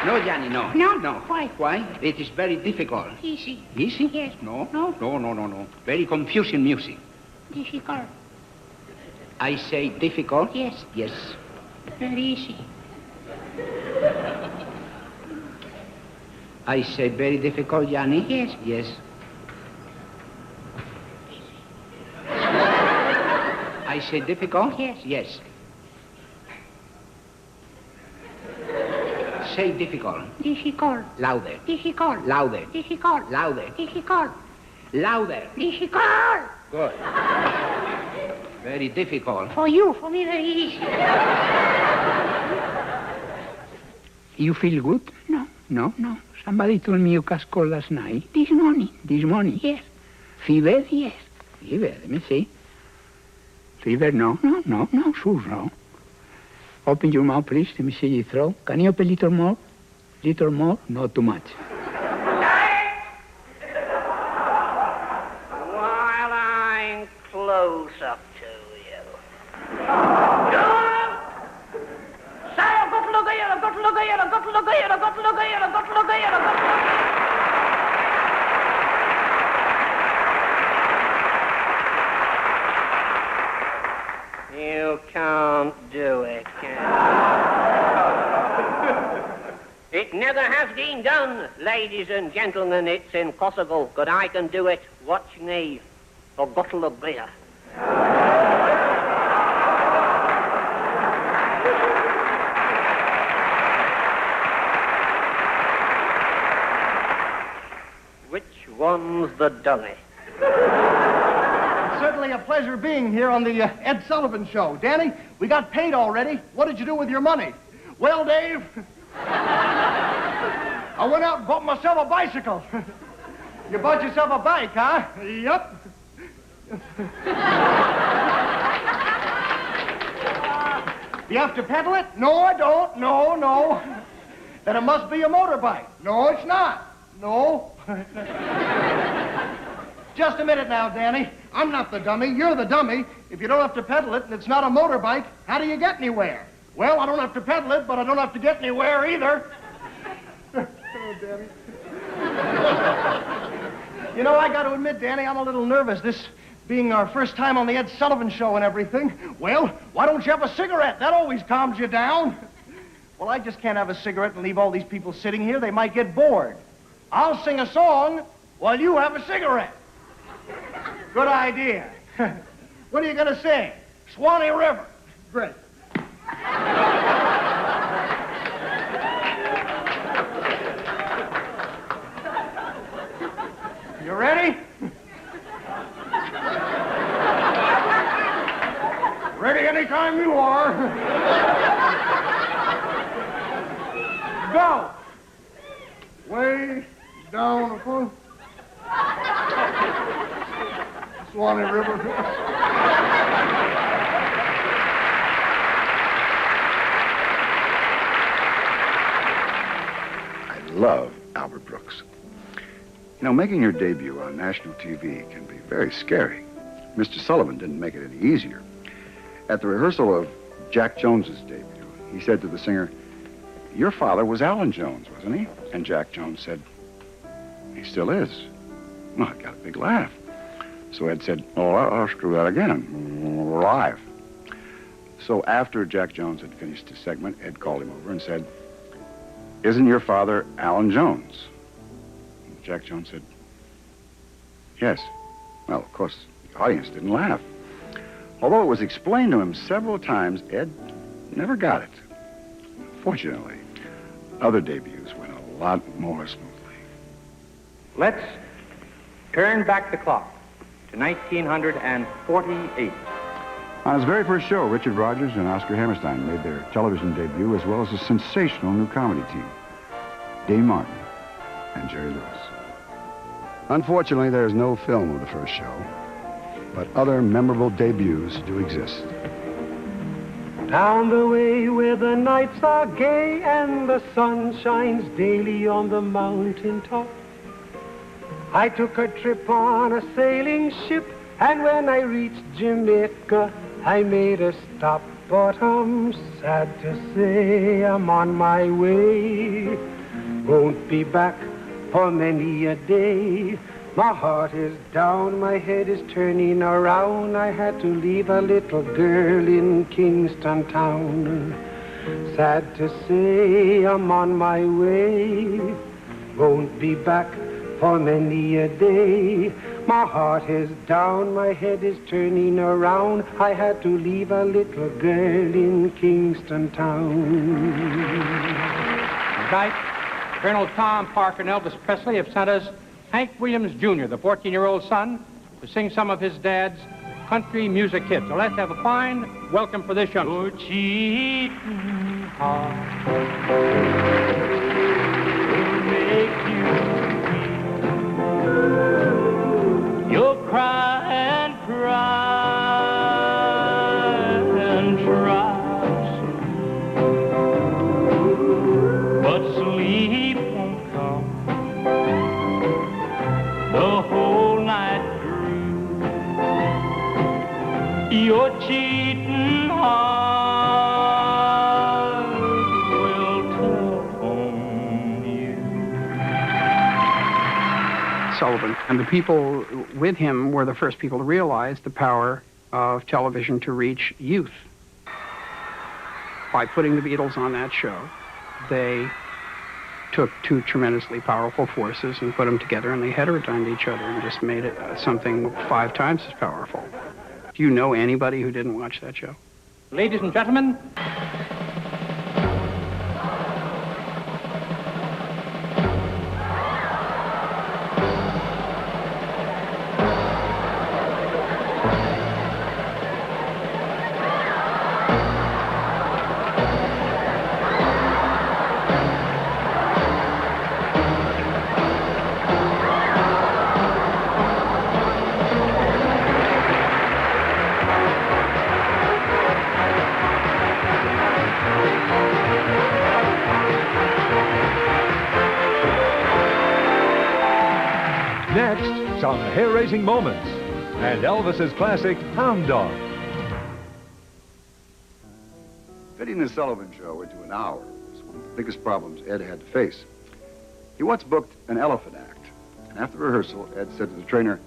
No, Johnny, no. No. Why? It is very difficult.
Easy.
Easy?
Yes.
No.
No.
No. Very confusing music.
Difficult.
I say difficult?
Yes.
Yes.
Very easy.
I say very difficult, Johnny?
Yes.
Yes. I say difficult?
Yes.
Yes. Say difficult.
Difficult.
Louder.
Difficult.
Louder.
Difficult.
Louder.
Difficult.
Louder.
Difficult.
Good. Very difficult.
For you, for me, very easy.
You feel good?
No.
No. Somebody told me you cast cold last night. This morning, yes. Fever, yes. Fever, let me see. Fever, no, sure, no. Open your mouth, please. Let me see your throat. Can you open a little more? Little more? Not too much.
While I'm close up to you.
Say, I've got to look at you, I've got to look at you, I've got to look at you, I've got to look at you, I've got to look at you, I've got to look at you.
You can't do it, can you? It never has been done, ladies and gentlemen. It's impossible, but I can do it. Watch me. A bottle of beer. Which one's the dummy?
Certainly a pleasure being here on the Ed Sullivan Show. Danny, we got paid already. What did you do with your money? Well, Dave, I went out and bought myself a bicycle. You bought yourself a bike, huh? Yep. You have to pedal it? No, I don't. No. Then it must be a motorbike. No, it's not. No. Just a minute now, Danny. I'm not the dummy. You're the dummy. If you don't have to pedal it and it's not a motorbike, how do you get anywhere? Well, I don't have to pedal it, but I don't have to get anywhere either. Oh, Danny. You know, I got to admit, Danny, I'm a little nervous. This being our first time on the Ed Sullivan Show and everything. Well, why don't you have a cigarette? That always calms you down. Well, I just can't have a cigarette and leave all these people sitting here. They might get bored. I'll sing a song while you have a cigarette. Good idea. What are you going to sing? Swanee River. Great. You ready? Ready anytime you are. Go. Way down the front. Swanee River.
I love Albert Brooks. You know, making your debut on national TV can be very scary. Mr. Sullivan didn't make it any easier. At the rehearsal of Jack Jones's debut, he said to the singer, "Your father was Alan Jones, wasn't he?" And Jack Jones said, "He still is." Well, it got a big laugh. So Ed said, "Oh, I'll screw that again. Live." So after Jack Jones had finished his segment, Ed called him over and said, "Isn't your father Alan Jones?" And Jack Jones said, "Yes." Well, of course, the audience didn't laugh. Although it was explained to him several times, Ed never got it. Fortunately, other debuts went a lot more smoothly.
Let's turn back the clock to 1948.
On his very first show, Richard Rodgers and Oscar Hammerstein made their television debut, as well as a sensational new comedy team, Dean Martin and Jerry Lewis. Unfortunately, there is no film of the first show, but other memorable debuts do exist.
Down the way where the nights are gay and the sun shines daily on the mountain top, I took a trip on a sailing ship, and when I reached Jamaica, I made a stop. But I'm sad to say I'm on my way. Won't be back for many a day. My heart is down, my head is turning around. I had to leave a little girl in Kingston town. Sad to say I'm on my way. Won't be back for many a day. My heart is down, my head is turning around. I had to leave a little girl in Kingston town.
Tonight, Colonel Tom Parker and Elvis Presley have sent us Hank Williams Jr., the 14-year-old son, to sing some of his dad's country music hits. So let's have a fine welcome for this youngster. Your cheating heart will telephone you.
Sullivan. And the people with him were the first people to realize the power of television to reach youth. By putting the Beatles on that show, they took two tremendously powerful forces and put them together, and they heterodyned each other and just made it something 5 times as powerful. Do you know anybody who didn't watch that show?
Ladies and gentlemen,
Next, some hair-raising moments and Elvis's classic Hound Dog.
Fitting the Sullivan Show into an hour was one of the biggest problems Ed had to face. He once booked an elephant act, and after rehearsal, Ed said to the trainer,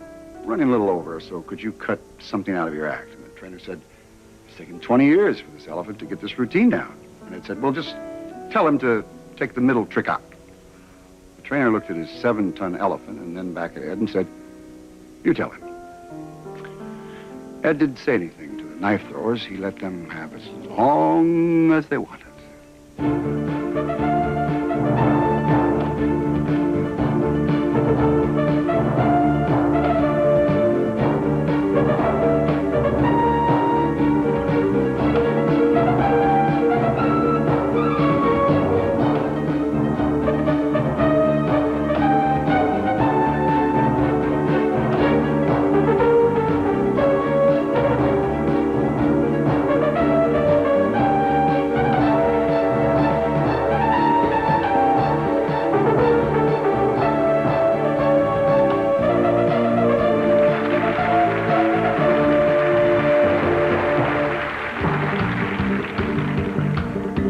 "Running a little over, so could you cut something out of your act?" And the trainer said, "It's taken 20 years for this elephant to get this routine down." And Ed said, "Well, just tell him to take the middle trick out." The trainer looked at his 7-ton elephant and then back at Ed and said, "You tell him." Ed didn't say anything to the knife throwers. He let them have as long as they wanted.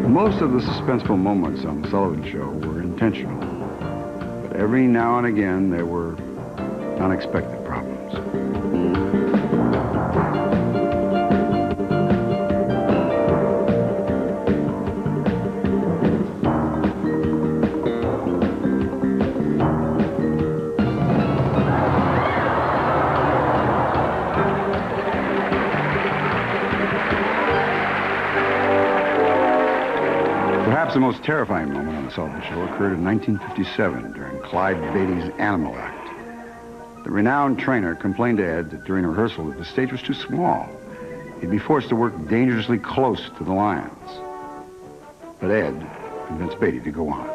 Most of the suspenseful moments on the Sullivan Show were intentional, but every now and again there were unexpected problems. Perhaps the most terrifying moment on the Sullivan Show occurred in 1957 during Clyde Beatty's Animal Act. The renowned trainer complained to Ed that during rehearsal that the stage was too small. He'd be forced to work dangerously close to the lions. But Ed convinced Beatty to go on.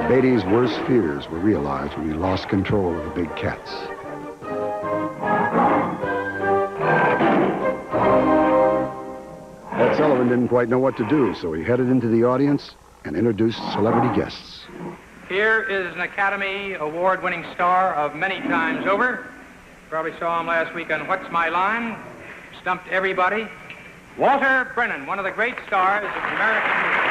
Beatty's worst fears were realized when he lost control of the big cats. Ed Sullivan didn't quite know what to do, so he headed into the audience and introduced celebrity guests.
here is an Academy Award-winning star of many times over. Probably saw him last week on What's My Line. Stumped everybody. Walter Brennan, one of the great stars of American music.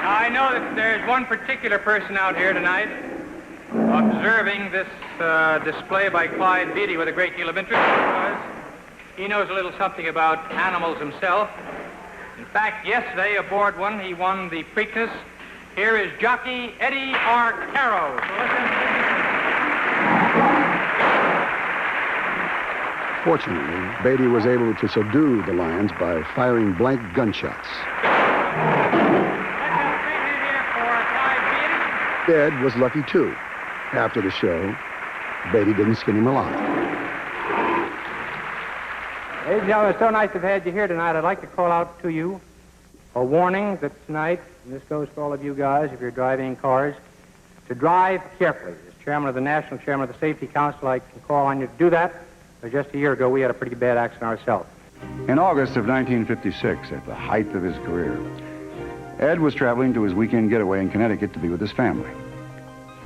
I know that there's one particular person out here tonight observing this display by Clyde Beatty with a great deal of interest because he knows a little something about animals himself. In fact, yesterday aboard one, he won the Preakness. Here is jockey Eddie Arcaro.
Fortunately, Beatty was able to subdue the lions by firing blank gunshots. Ed was lucky, too. After the show, Beatty didn't skin him alive.
Ladies and gentlemen, it's so nice to have had you here tonight. I'd like to call out to you a warning that tonight, and this goes for all of you guys if you're driving cars, to drive carefully. There's
chairman of the National Chairman of the Safety Council, I can call on you to do that. Just a year ago, we had a pretty bad accident ourselves.
In August of 1956, at the height of his career, Ed was traveling to his weekend getaway in Connecticut to be with his family.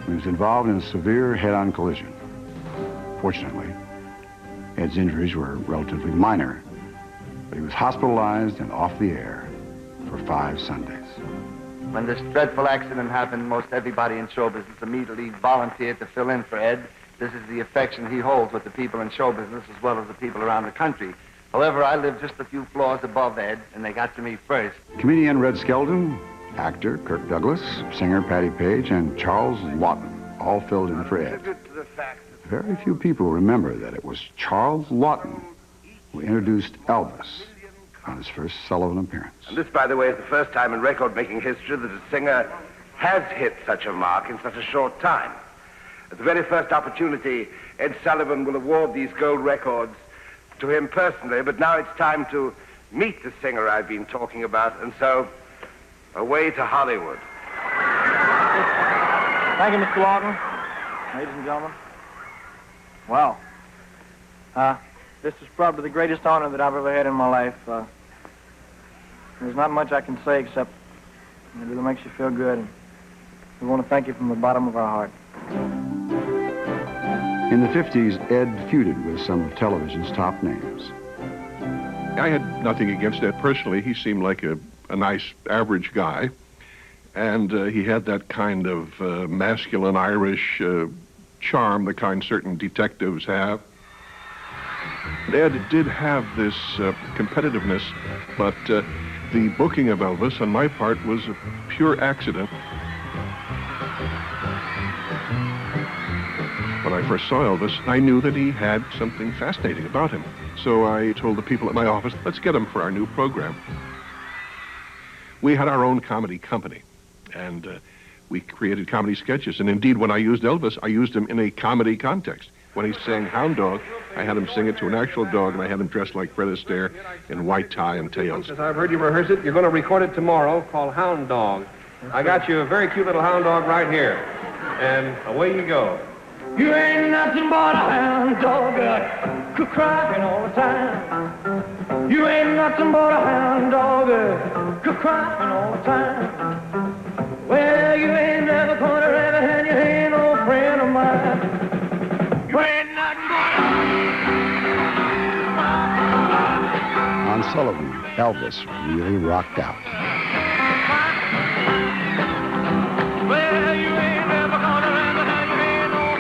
He was involved in a severe head-on collision. Fortunately, Ed's injuries were relatively minor, but he was hospitalized and off the air for 5 Sundays.
When this dreadful accident happened, most everybody in show business immediately volunteered to fill in for Ed. This is the affection he holds with the people in show business as well as the people around the country. However, I live just a few floors above Ed, and they got to me first.
Comedian Red Skelton, actor Kirk Douglas, singer Patty Page, and Charles Lawton all filled in for Ed. Very few people remember that it was Charles Lawton who introduced Elvis on his first Sullivan appearance.
And this, by the way, is the first time in record-making history that a singer has hit such a mark in such a short time. At the very first opportunity, Ed Sullivan will award these gold records to him personally, but now it's time to meet the singer I've been talking about, and so, away to Hollywood.
Thank you, Mr. Lawton. Ladies and gentlemen. Well, this is probably the greatest honor that I've ever had in my life. There's not much I can say except it really makes you feel good, and we want to thank you from the bottom of our heart.
In the 50s, Ed feuded with some of television's top names.
I had nothing against Ed personally. He seemed like a nice, average guy. And he had that kind of masculine Irish charm, the kind certain detectives have. Ed did have this competitiveness, but the booking of Elvis on my part was a pure accident. When I first saw Elvis, I knew that he had something fascinating about him. So I told the people at my office, let's get him for our new program. We had our own comedy company, and we created comedy sketches. And indeed, when I used Elvis, I used him in a comedy context. When he sang Hound Dog, I had him sing it to an actual dog, and I had him dressed like Fred Astaire in white tie and tails.
As I've heard you rehearse it, you're going to record it tomorrow, called Hound Dog. I got you a very cute little hound dog right here. And away you go.
You ain't nothing but a hound dog, crying all the time. You ain't nothing but a hound dog, crying all the time. Well, you ain't never gonna ever and you ain't no friend of mine. You ain't nothing but
On Sullivan, Elvis really rocked out.
well, you ain't never gonna ever and you ain't no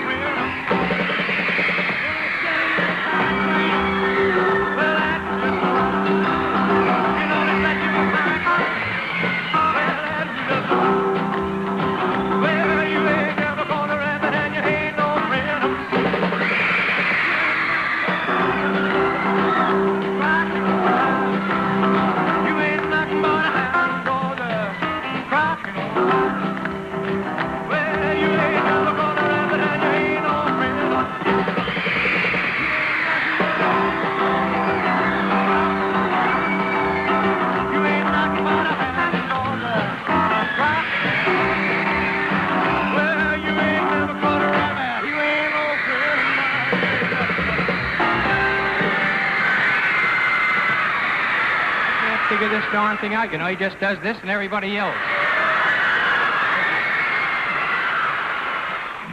Figure this darn thing out, you know, he just does this and everybody else.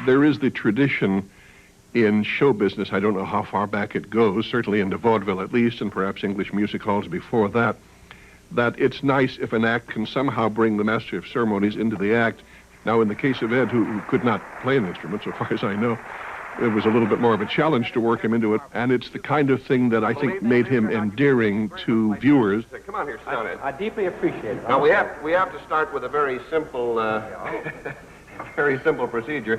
There is the tradition in show business, I don't know how far back it goes, certainly into vaudeville at least, and perhaps English music halls before that, that it's nice if an act can somehow bring the master of ceremonies into the act. Now, in the case of Ed, who could not play an instrument, so far as I know, it was a little bit more of a challenge to work him into it, and it's the kind of thing that I think made him endearing to viewers.
Come on here, sit down, Ed. I deeply appreciate it.
Now,
we have to start with a very simple,
very simple procedure.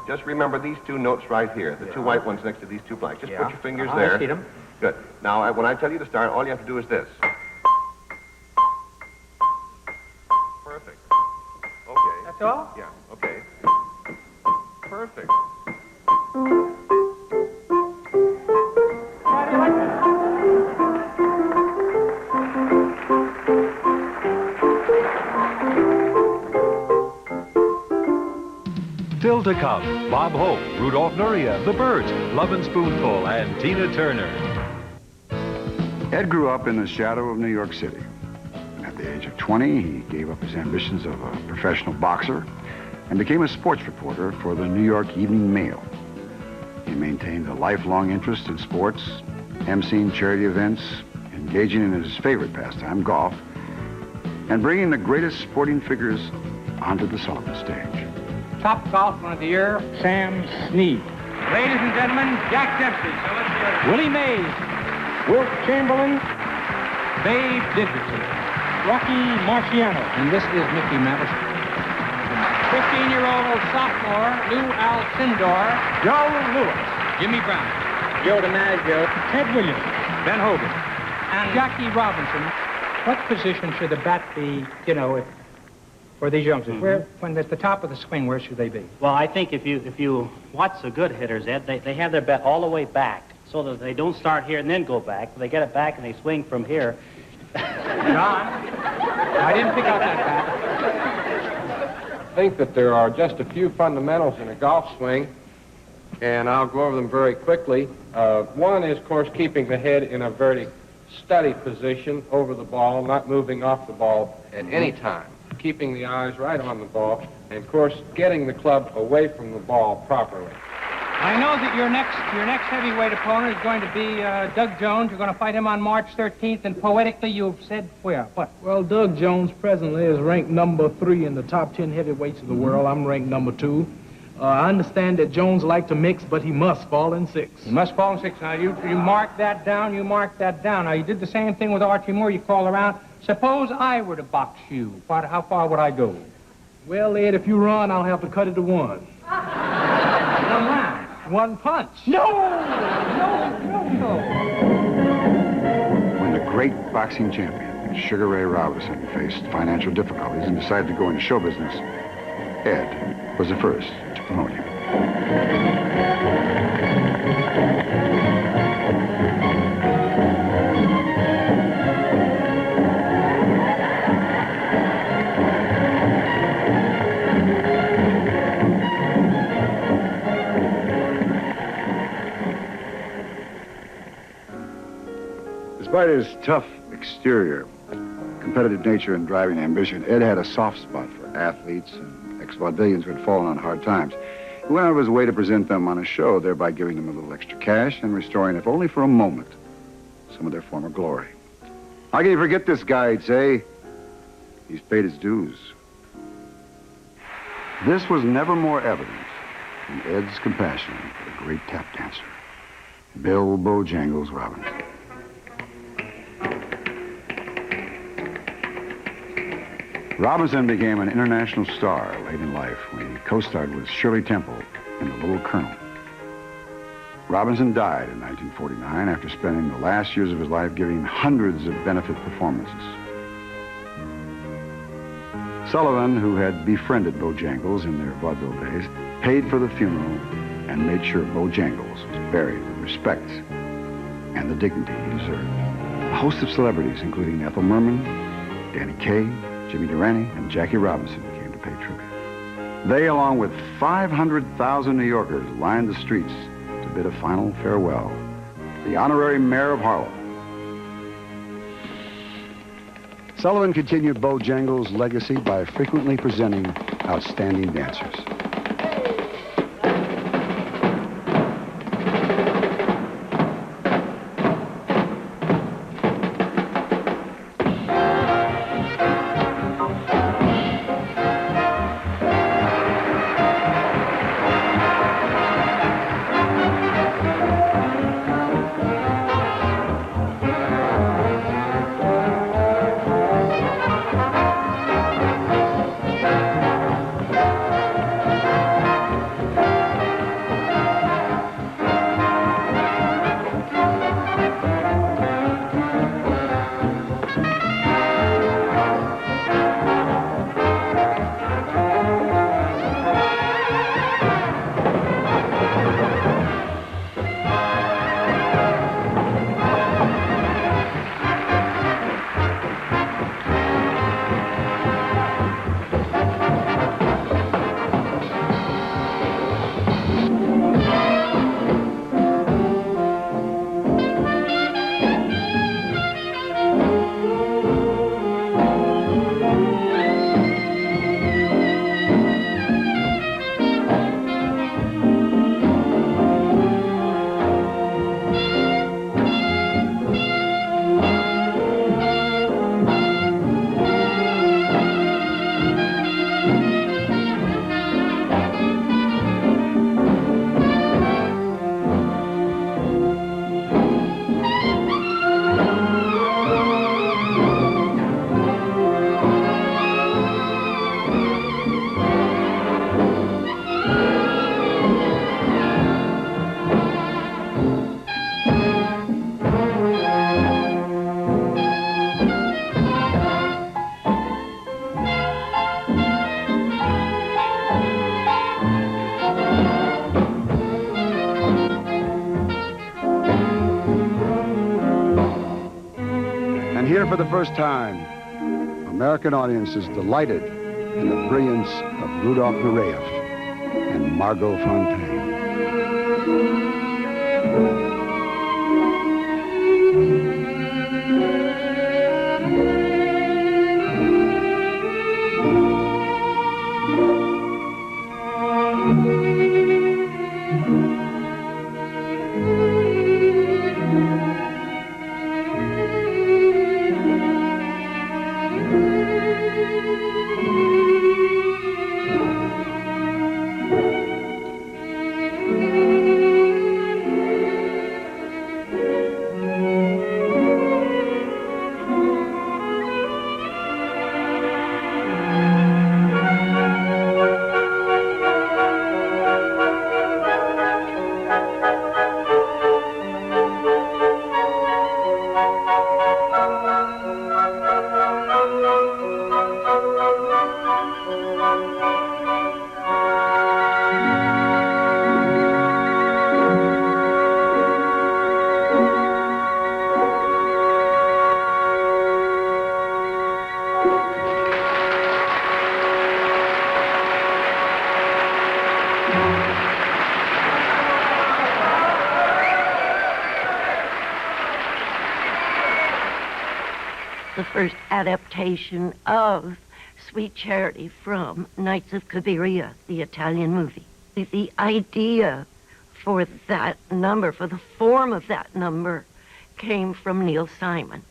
Just remember these two notes right here, the two white ones next to these two blacks. Just put your fingers there.
I see them.
Good. Now, when I tell you to start, all you have to do is this. Perfect. Okay.
That's all?
Yeah, okay. Perfect.
Tilda
Teresa Kauf, Bob Hope, Rudolph Nuria, The Byrds, Lovin' Spoonful, and Tina Turner.
Ed grew up in the shadow of New York City. At the age of 20, he gave up his ambitions of a professional boxer and became a sports reporter for the New York Evening Mail. He maintained a lifelong interest in sports, emceeing charity events, engaging in his favorite pastime, golf, and bringing the greatest sporting figures onto the Sullivan stage.
Top golfer of the year, Sam Snead. Ladies and gentlemen, Jack Dempsey. Willie Mays. Wilt Chamberlain. Babe Didrikson. Rocky Marciano. And this is Mickey Madison. 15-year-old sophomore, Lou Alcindor. Joe Lewis. Jimmy Brown. Joe DiMaggio. Ted Williams. Ben Hogan. And Jackie Robinson. What position should the bat be, for these youngsters? Where, when at the top of the swing, where should they be?
Well, I think if you watch the good hitters, Ed, they have their bat all the way back so that they don't start here and then go back. They get it back and they swing from here.
John, I didn't pick out that bat.
I think that there are just a few fundamentals in a golf swing, and I'll go over them very quickly. One is, of course, keeping the head in a very steady position over the ball, not moving off the ball at any time, keeping the eyes right on the ball, and, of course, getting the club away from the ball properly.
I know that your next heavyweight opponent is going to be Doug Jones. You're going to fight him on March 13th, and poetically you've said where? What?
Well, Doug Jones presently is ranked number 3 in the top 10 heavyweights of the world. I'm ranked number 2. I understand that Jones likes to mix, but he must fall in 6.
He must fall in 6. Now, you mark that down, Now, you did the same thing with Archie Moore. You call around. Suppose I were to box you. How far would I go?
Well, Ed, if you run, I'll have to cut it to 1.
1 round.
1 punch.
No!
When the great boxing champion, Sugar Ray Robinson, faced financial difficulties and decided to go into show business, Ed was the first to promote him. Despite his tough exterior, competitive nature, and driving ambition, Ed had a soft spot for athletes and ex-vaudevillians who had fallen on hard times. He went out of his way to present them on a show, thereby giving them a little extra cash and restoring, if only for a moment, some of their former glory. How can you forget this guy, he'd say. He's paid his dues. This was never more evident than Ed's compassion for the great tap dancer, Bill Bojangles Robinson. Robinson became an international star late in life when he co-starred with Shirley Temple in The Little Colonel. Robinson died in 1949 after spending the last years of his life giving hundreds of benefit performances. Sullivan, who had befriended Bojangles in their vaudeville days, paid for the funeral and made sure Bojangles was buried with respect and the dignity he deserved. A host of celebrities, including Ethel Merman, Danny Kaye, Jimmy Durante, and Jackie Robinson came to pay tribute. They, along with 500,000 New Yorkers, lined the streets to bid a final farewell to the honorary mayor of Harlem. Sullivan continued Bojangles' legacy by frequently presenting outstanding dancers. Here for the first time, American audiences delighted in the brilliance of Rudolph Nureyev and Margot Fonteyn.
The first adaptation of Sweet Charity from Nights of Cabiria, the Italian movie. The idea for that number, for the form of that number, came from Neil Simon.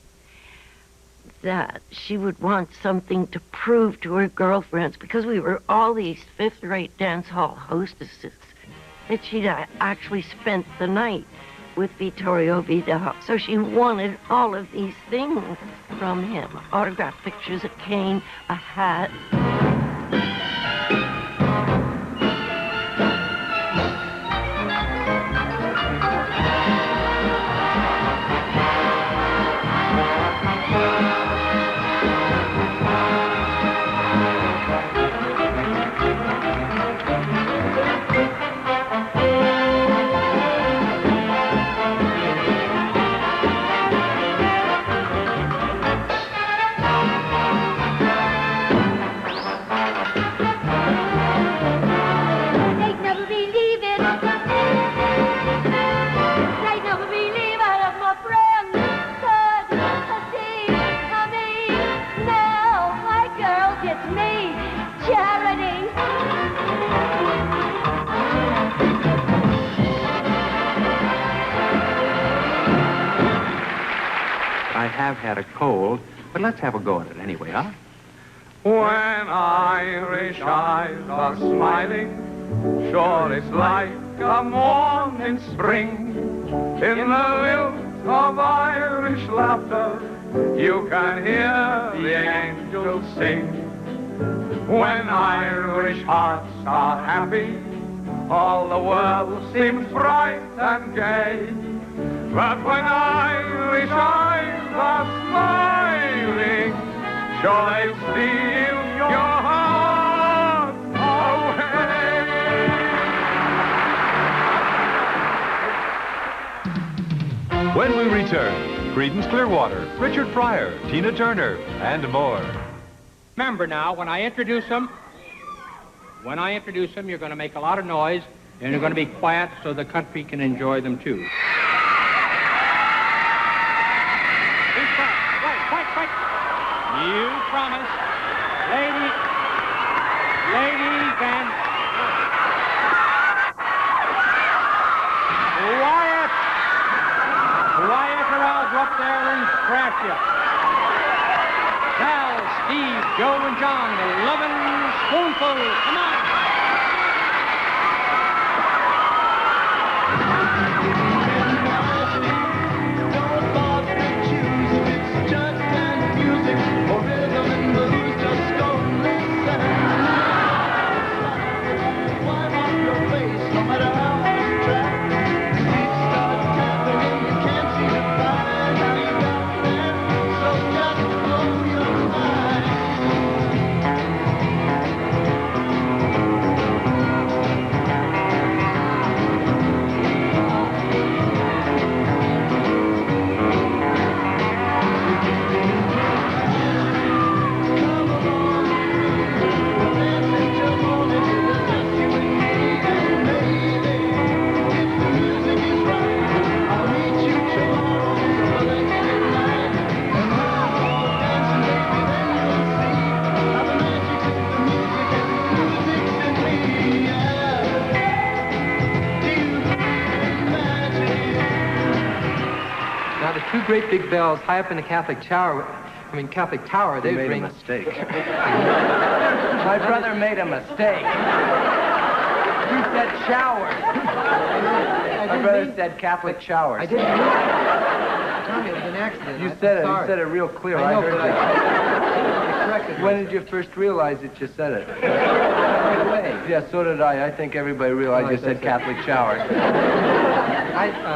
That she would want something to prove to her girlfriends, because we were all these fifth-rate dance hall hostesses, that she'd actually spent the night with Vittorio Vidal. So she wanted all of these things from him. Autographed pictures, a cane, a hat.
I have had a cold, but let's have a go at it anyway, huh?
When Irish eyes are smiling, sure it's like a morning spring. In the lilt of Irish laughter, you can hear the angels sing. When Irish hearts are happy, all the world seems bright and gay. But when Irish eyes are smiling, sure they steal your heart away.
When we return, Creedence Clearwater, Richard Pryor, Tina Turner, and more.
Remember now, when I introduce them, you're going to make a lot of noise, and you're going to be quiet so the country can enjoy them too. You promise, ladies and quiet, or I'll go up there and scratch you. Sal, Steve, Joe, and John, the lovin' spoonful. Come on.
two great big bells high up in the Catholic Tower. Catholic Tower. They
made
ring.
a mistake. My brother made a mistake. He said showers. My brother said Catholic showers.
I didn't mean Tommy, it was an accident.
You said it.
Sorry.
You said it real clear.
I know,
heard
but
it.
I corrected
When
it.
did you first realize that you said it? Right away. Yeah, so did I. I think everybody realized
Oh,
you said Catholic showers.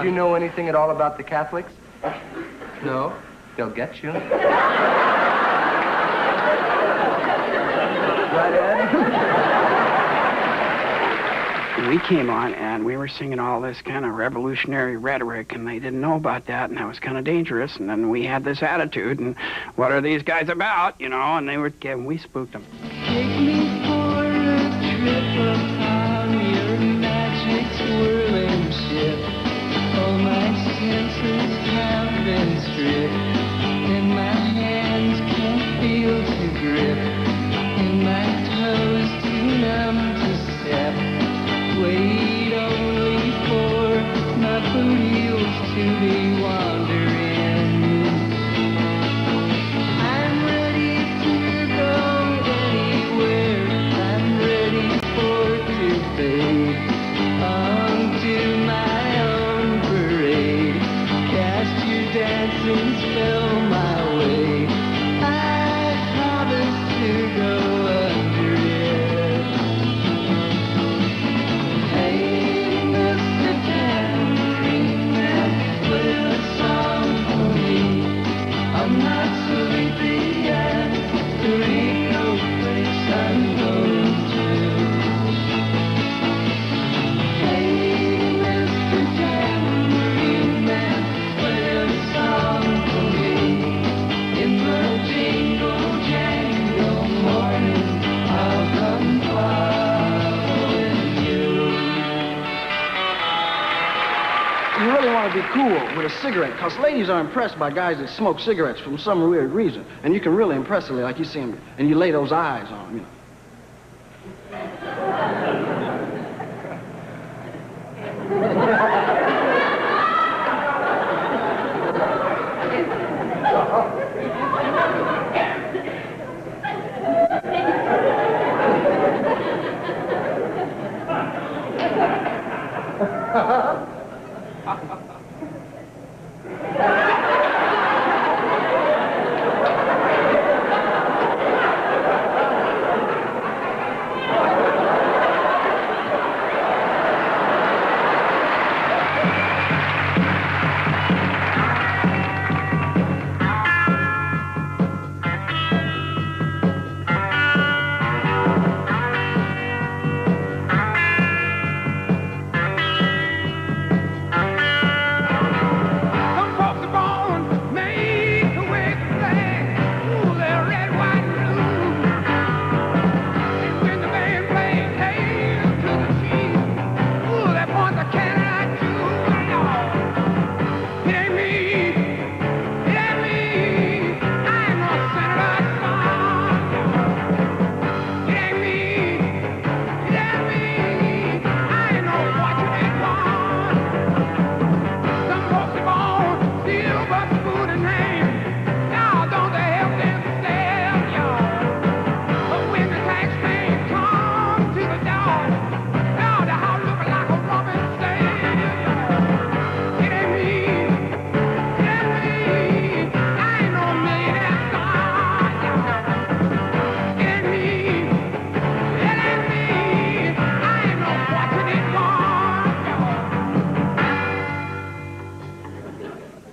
Do you know anything at all about the Catholics?
No.
They'll get you. Right, Ed?
We came on and we were singing all this kind of revolutionary rhetoric, and they didn't know about that, and that was kind of dangerous. And then we had this attitude, and what are these guys about, you know? And we spooked them.
Take me for a trip upon your magic swirling ship. All my senses have been stripped, and my hands can't feel to grip, and my toes too numb to step. Wait only for my wheels to be wandering. I'm ready to go anywhere. I'm ready for to fade onto my own parade. Cast your dancing spell my way. I promise to go under it. Hey, Mr. Tambourine Man, play a song for me. I'm not sleepy yet. There ain't no place I'm going to. Hey, Mr. Tambourine Man, play a song for me. In the jingle jangle morning, I'll come following you.
You really want to be cool with a cigarette, because ladies are impressed by guys that smoke cigarettes for some weird reason. And you can really impress them, like you see them, and you lay those eyes on them, you know.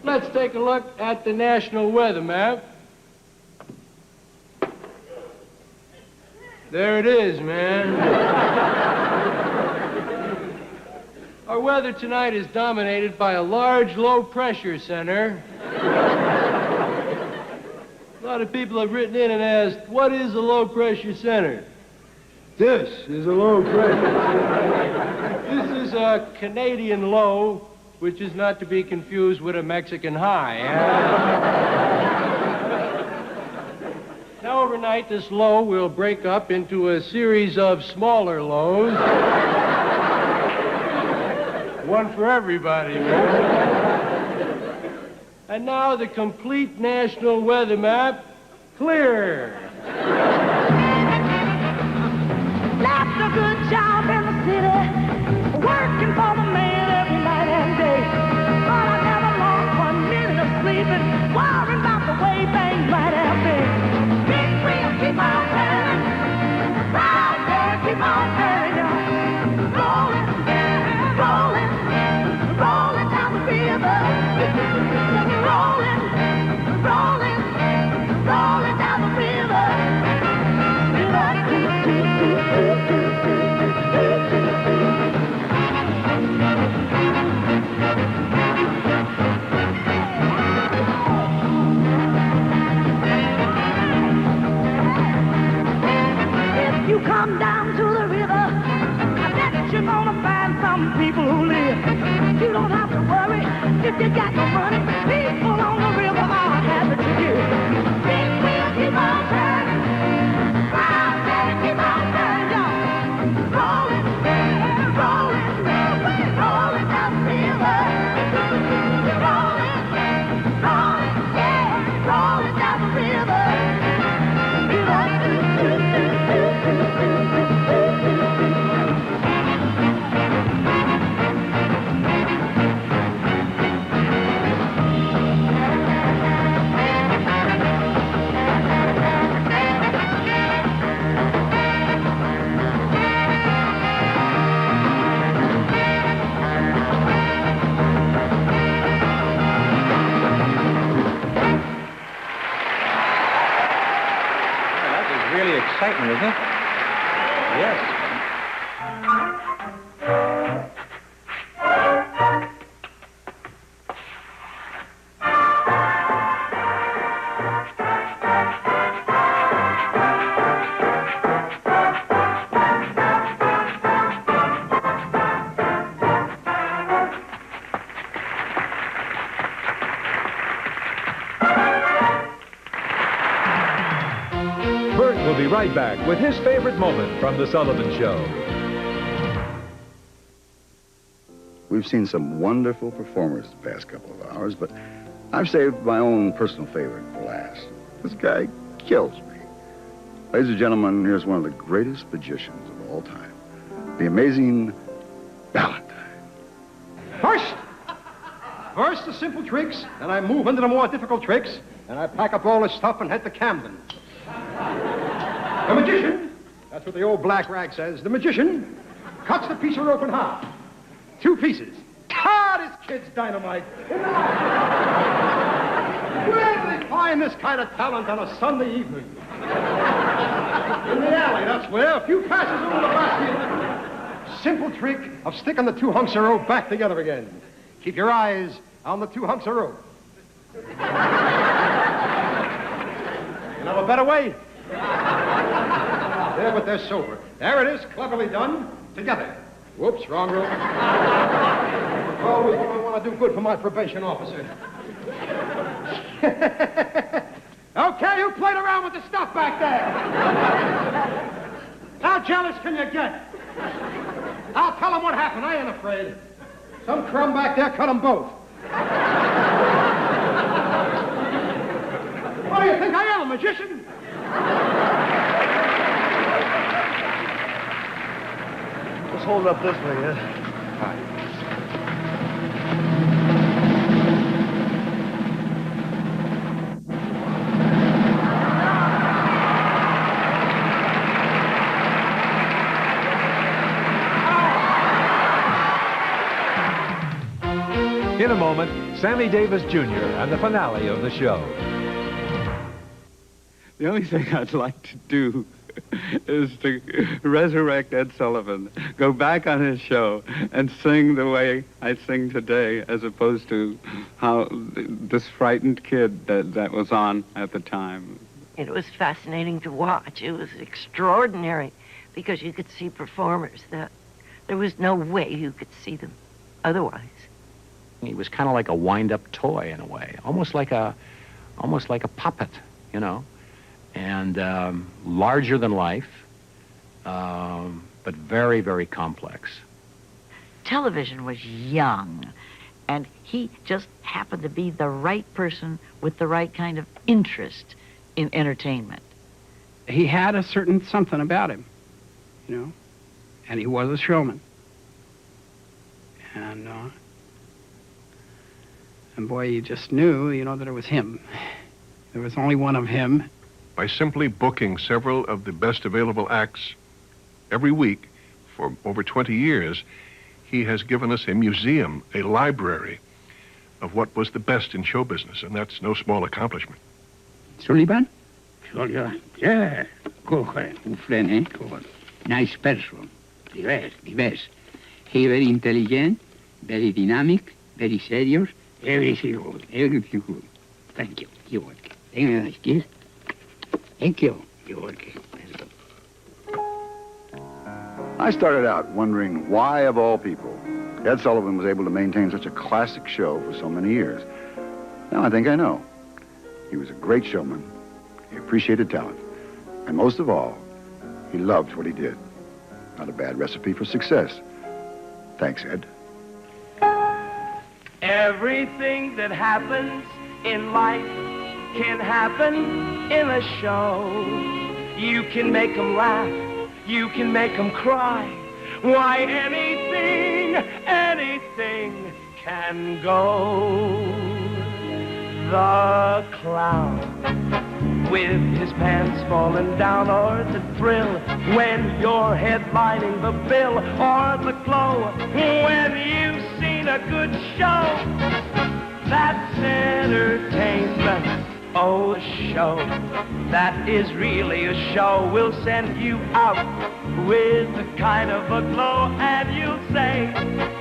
Let's take a look at the national weather map. There it is, man. Our weather tonight is dominated by a large low-pressure center. A lot of people have written in and asked, what is a low-pressure center? This is a low-pressure. This is a Canadian low, which is not to be confused with a Mexican high. Now, overnight, this low will break up into a series of smaller lows. One for everybody, man. And now the complete national weather map. Clear.
Life's a good job in the city, working for the man every night and day. But I never lost 1 minute of sleeping, worrying about the way things might have been. Big wheels keep on turning, round there keep on turning, y'all. Rolling, rolling, rolling down the river. Rolling, rolling, rolling down the river. If you come down to the river, I bet you're gonna find some people who live. You don't have to worry if you got no money. People on the river are happy to give. Big wheels keep on turning, round and keep on turning, y'all. Rolling, rolling, rolling down the river. Rolling, rolling, yeah, rolling down the river.
Really excitement, isn't it? Yes.
We'll be right back with his favorite moment from The Sullivan Show.
We've seen some wonderful performers the past couple of hours, but I've saved my own personal favorite for last. This guy kills me. Ladies and gentlemen, here's one of the greatest magicians of all time, the amazing Valentine.
First the simple tricks, then I move into the more difficult tricks, and I pack up all this stuff and head to Camden. The magician, that's what the old black rag says, the magician cuts the piece of rope in half. 2 pieces. Ah, this kid's dynamite. Where do they find this kind of talent on a Sunday evening? In the alley, that's where. A few passes over the basket. Simple trick of sticking the 2 hunks of rope back together again. Keep your eyes on the 2 hunks of rope. You know a better way? There, but they're sober. There it is, cleverly done. Together. Whoops, wrong rope. Always when I want to do good for my probation officer. Okay, who played around with the stuff back there? How jealous can you get? I'll tell them what happened. I ain't afraid. Some crumb back there cut them both. What do you think I am, a magician?
Let's hold it up this way, yeah?
In a moment, Sammy Davis Jr. and the finale of the show.
The only thing I'd like to do is to resurrect Ed Sullivan, go back on his show, and sing the way I sing today, as opposed to how this frightened kid that was on at the time.
It was fascinating to watch. It was extraordinary because you could see performers that there was no way you could see them otherwise.
He was kind of like a wind-up toy in a way, almost like a puppet, you know, and larger than life, but very, very complex.
Television was young,
And he just happened to be the right person with the right kind of interest in entertainment.
He had a certain something about him, you know, and he was a showman. And boy, you just knew, you know, that it was him. There was only one of him.
By simply booking several of the best available acts every week for over 20 years, he has given us a museum, a library of what was the best in show business, and that's no small accomplishment.
Sullivan? Sullivan, yeah. Good friend, eh? Good. Nice person. The best. He very intelligent, very dynamic, very serious, everything good, everything good. Thank you. You're welcome. Thank you, nice kiss. Thank you. You're welcome.
I started out wondering why, of all people, Ed Sullivan was able to maintain such a classic show for so many years. Now I think I know. He was a great showman. He appreciated talent. And most of all, he loved what he did. Not a bad recipe for success. Thanks, Ed.
Everything that happens in life can happen in a show. You can make them laugh. You can make them cry. Why, anything can go. The clown with his pants falling down, or the thrill when you're headlining the bill, or the glow when you've seen a good show. That's entertainment. Oh, a show that is really a show will send you out with a kind of a glow, and you'll say,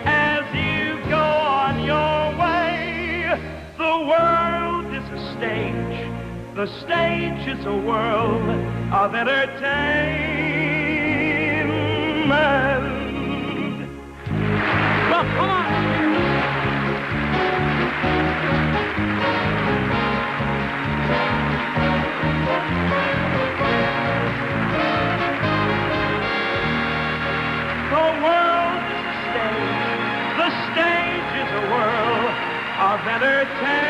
as you go on your way, the world is a stage. The stage is a world of entertainment. Well, come on! The world is a stage. The stage is a world of entertainment.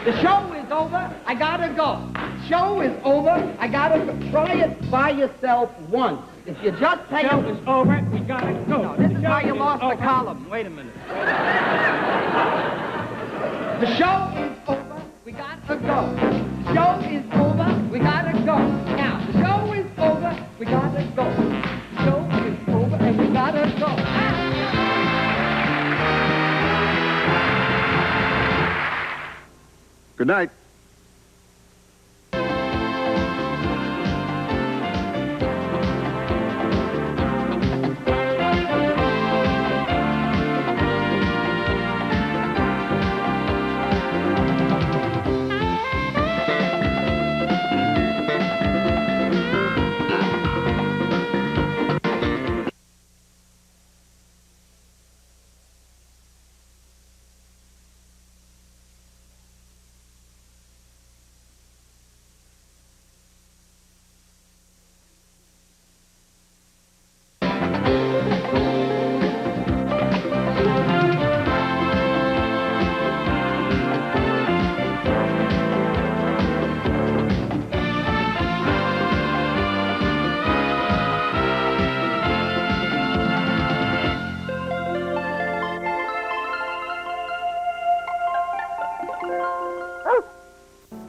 The show is over. I gotta go. Show is over. I gotta go. Try it by yourself once. If you just take
Show is over. We gotta go.
No, this is how you lost the column. Wait a minute. The show is over. We gotta go. The show is over. We gotta go. Now, the show is over. We gotta go. The show is over and we gotta go.
Good night.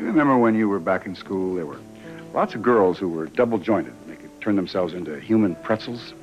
Remember when you were back in school, there were lots of girls who were double-jointed. They could turn themselves into human pretzels.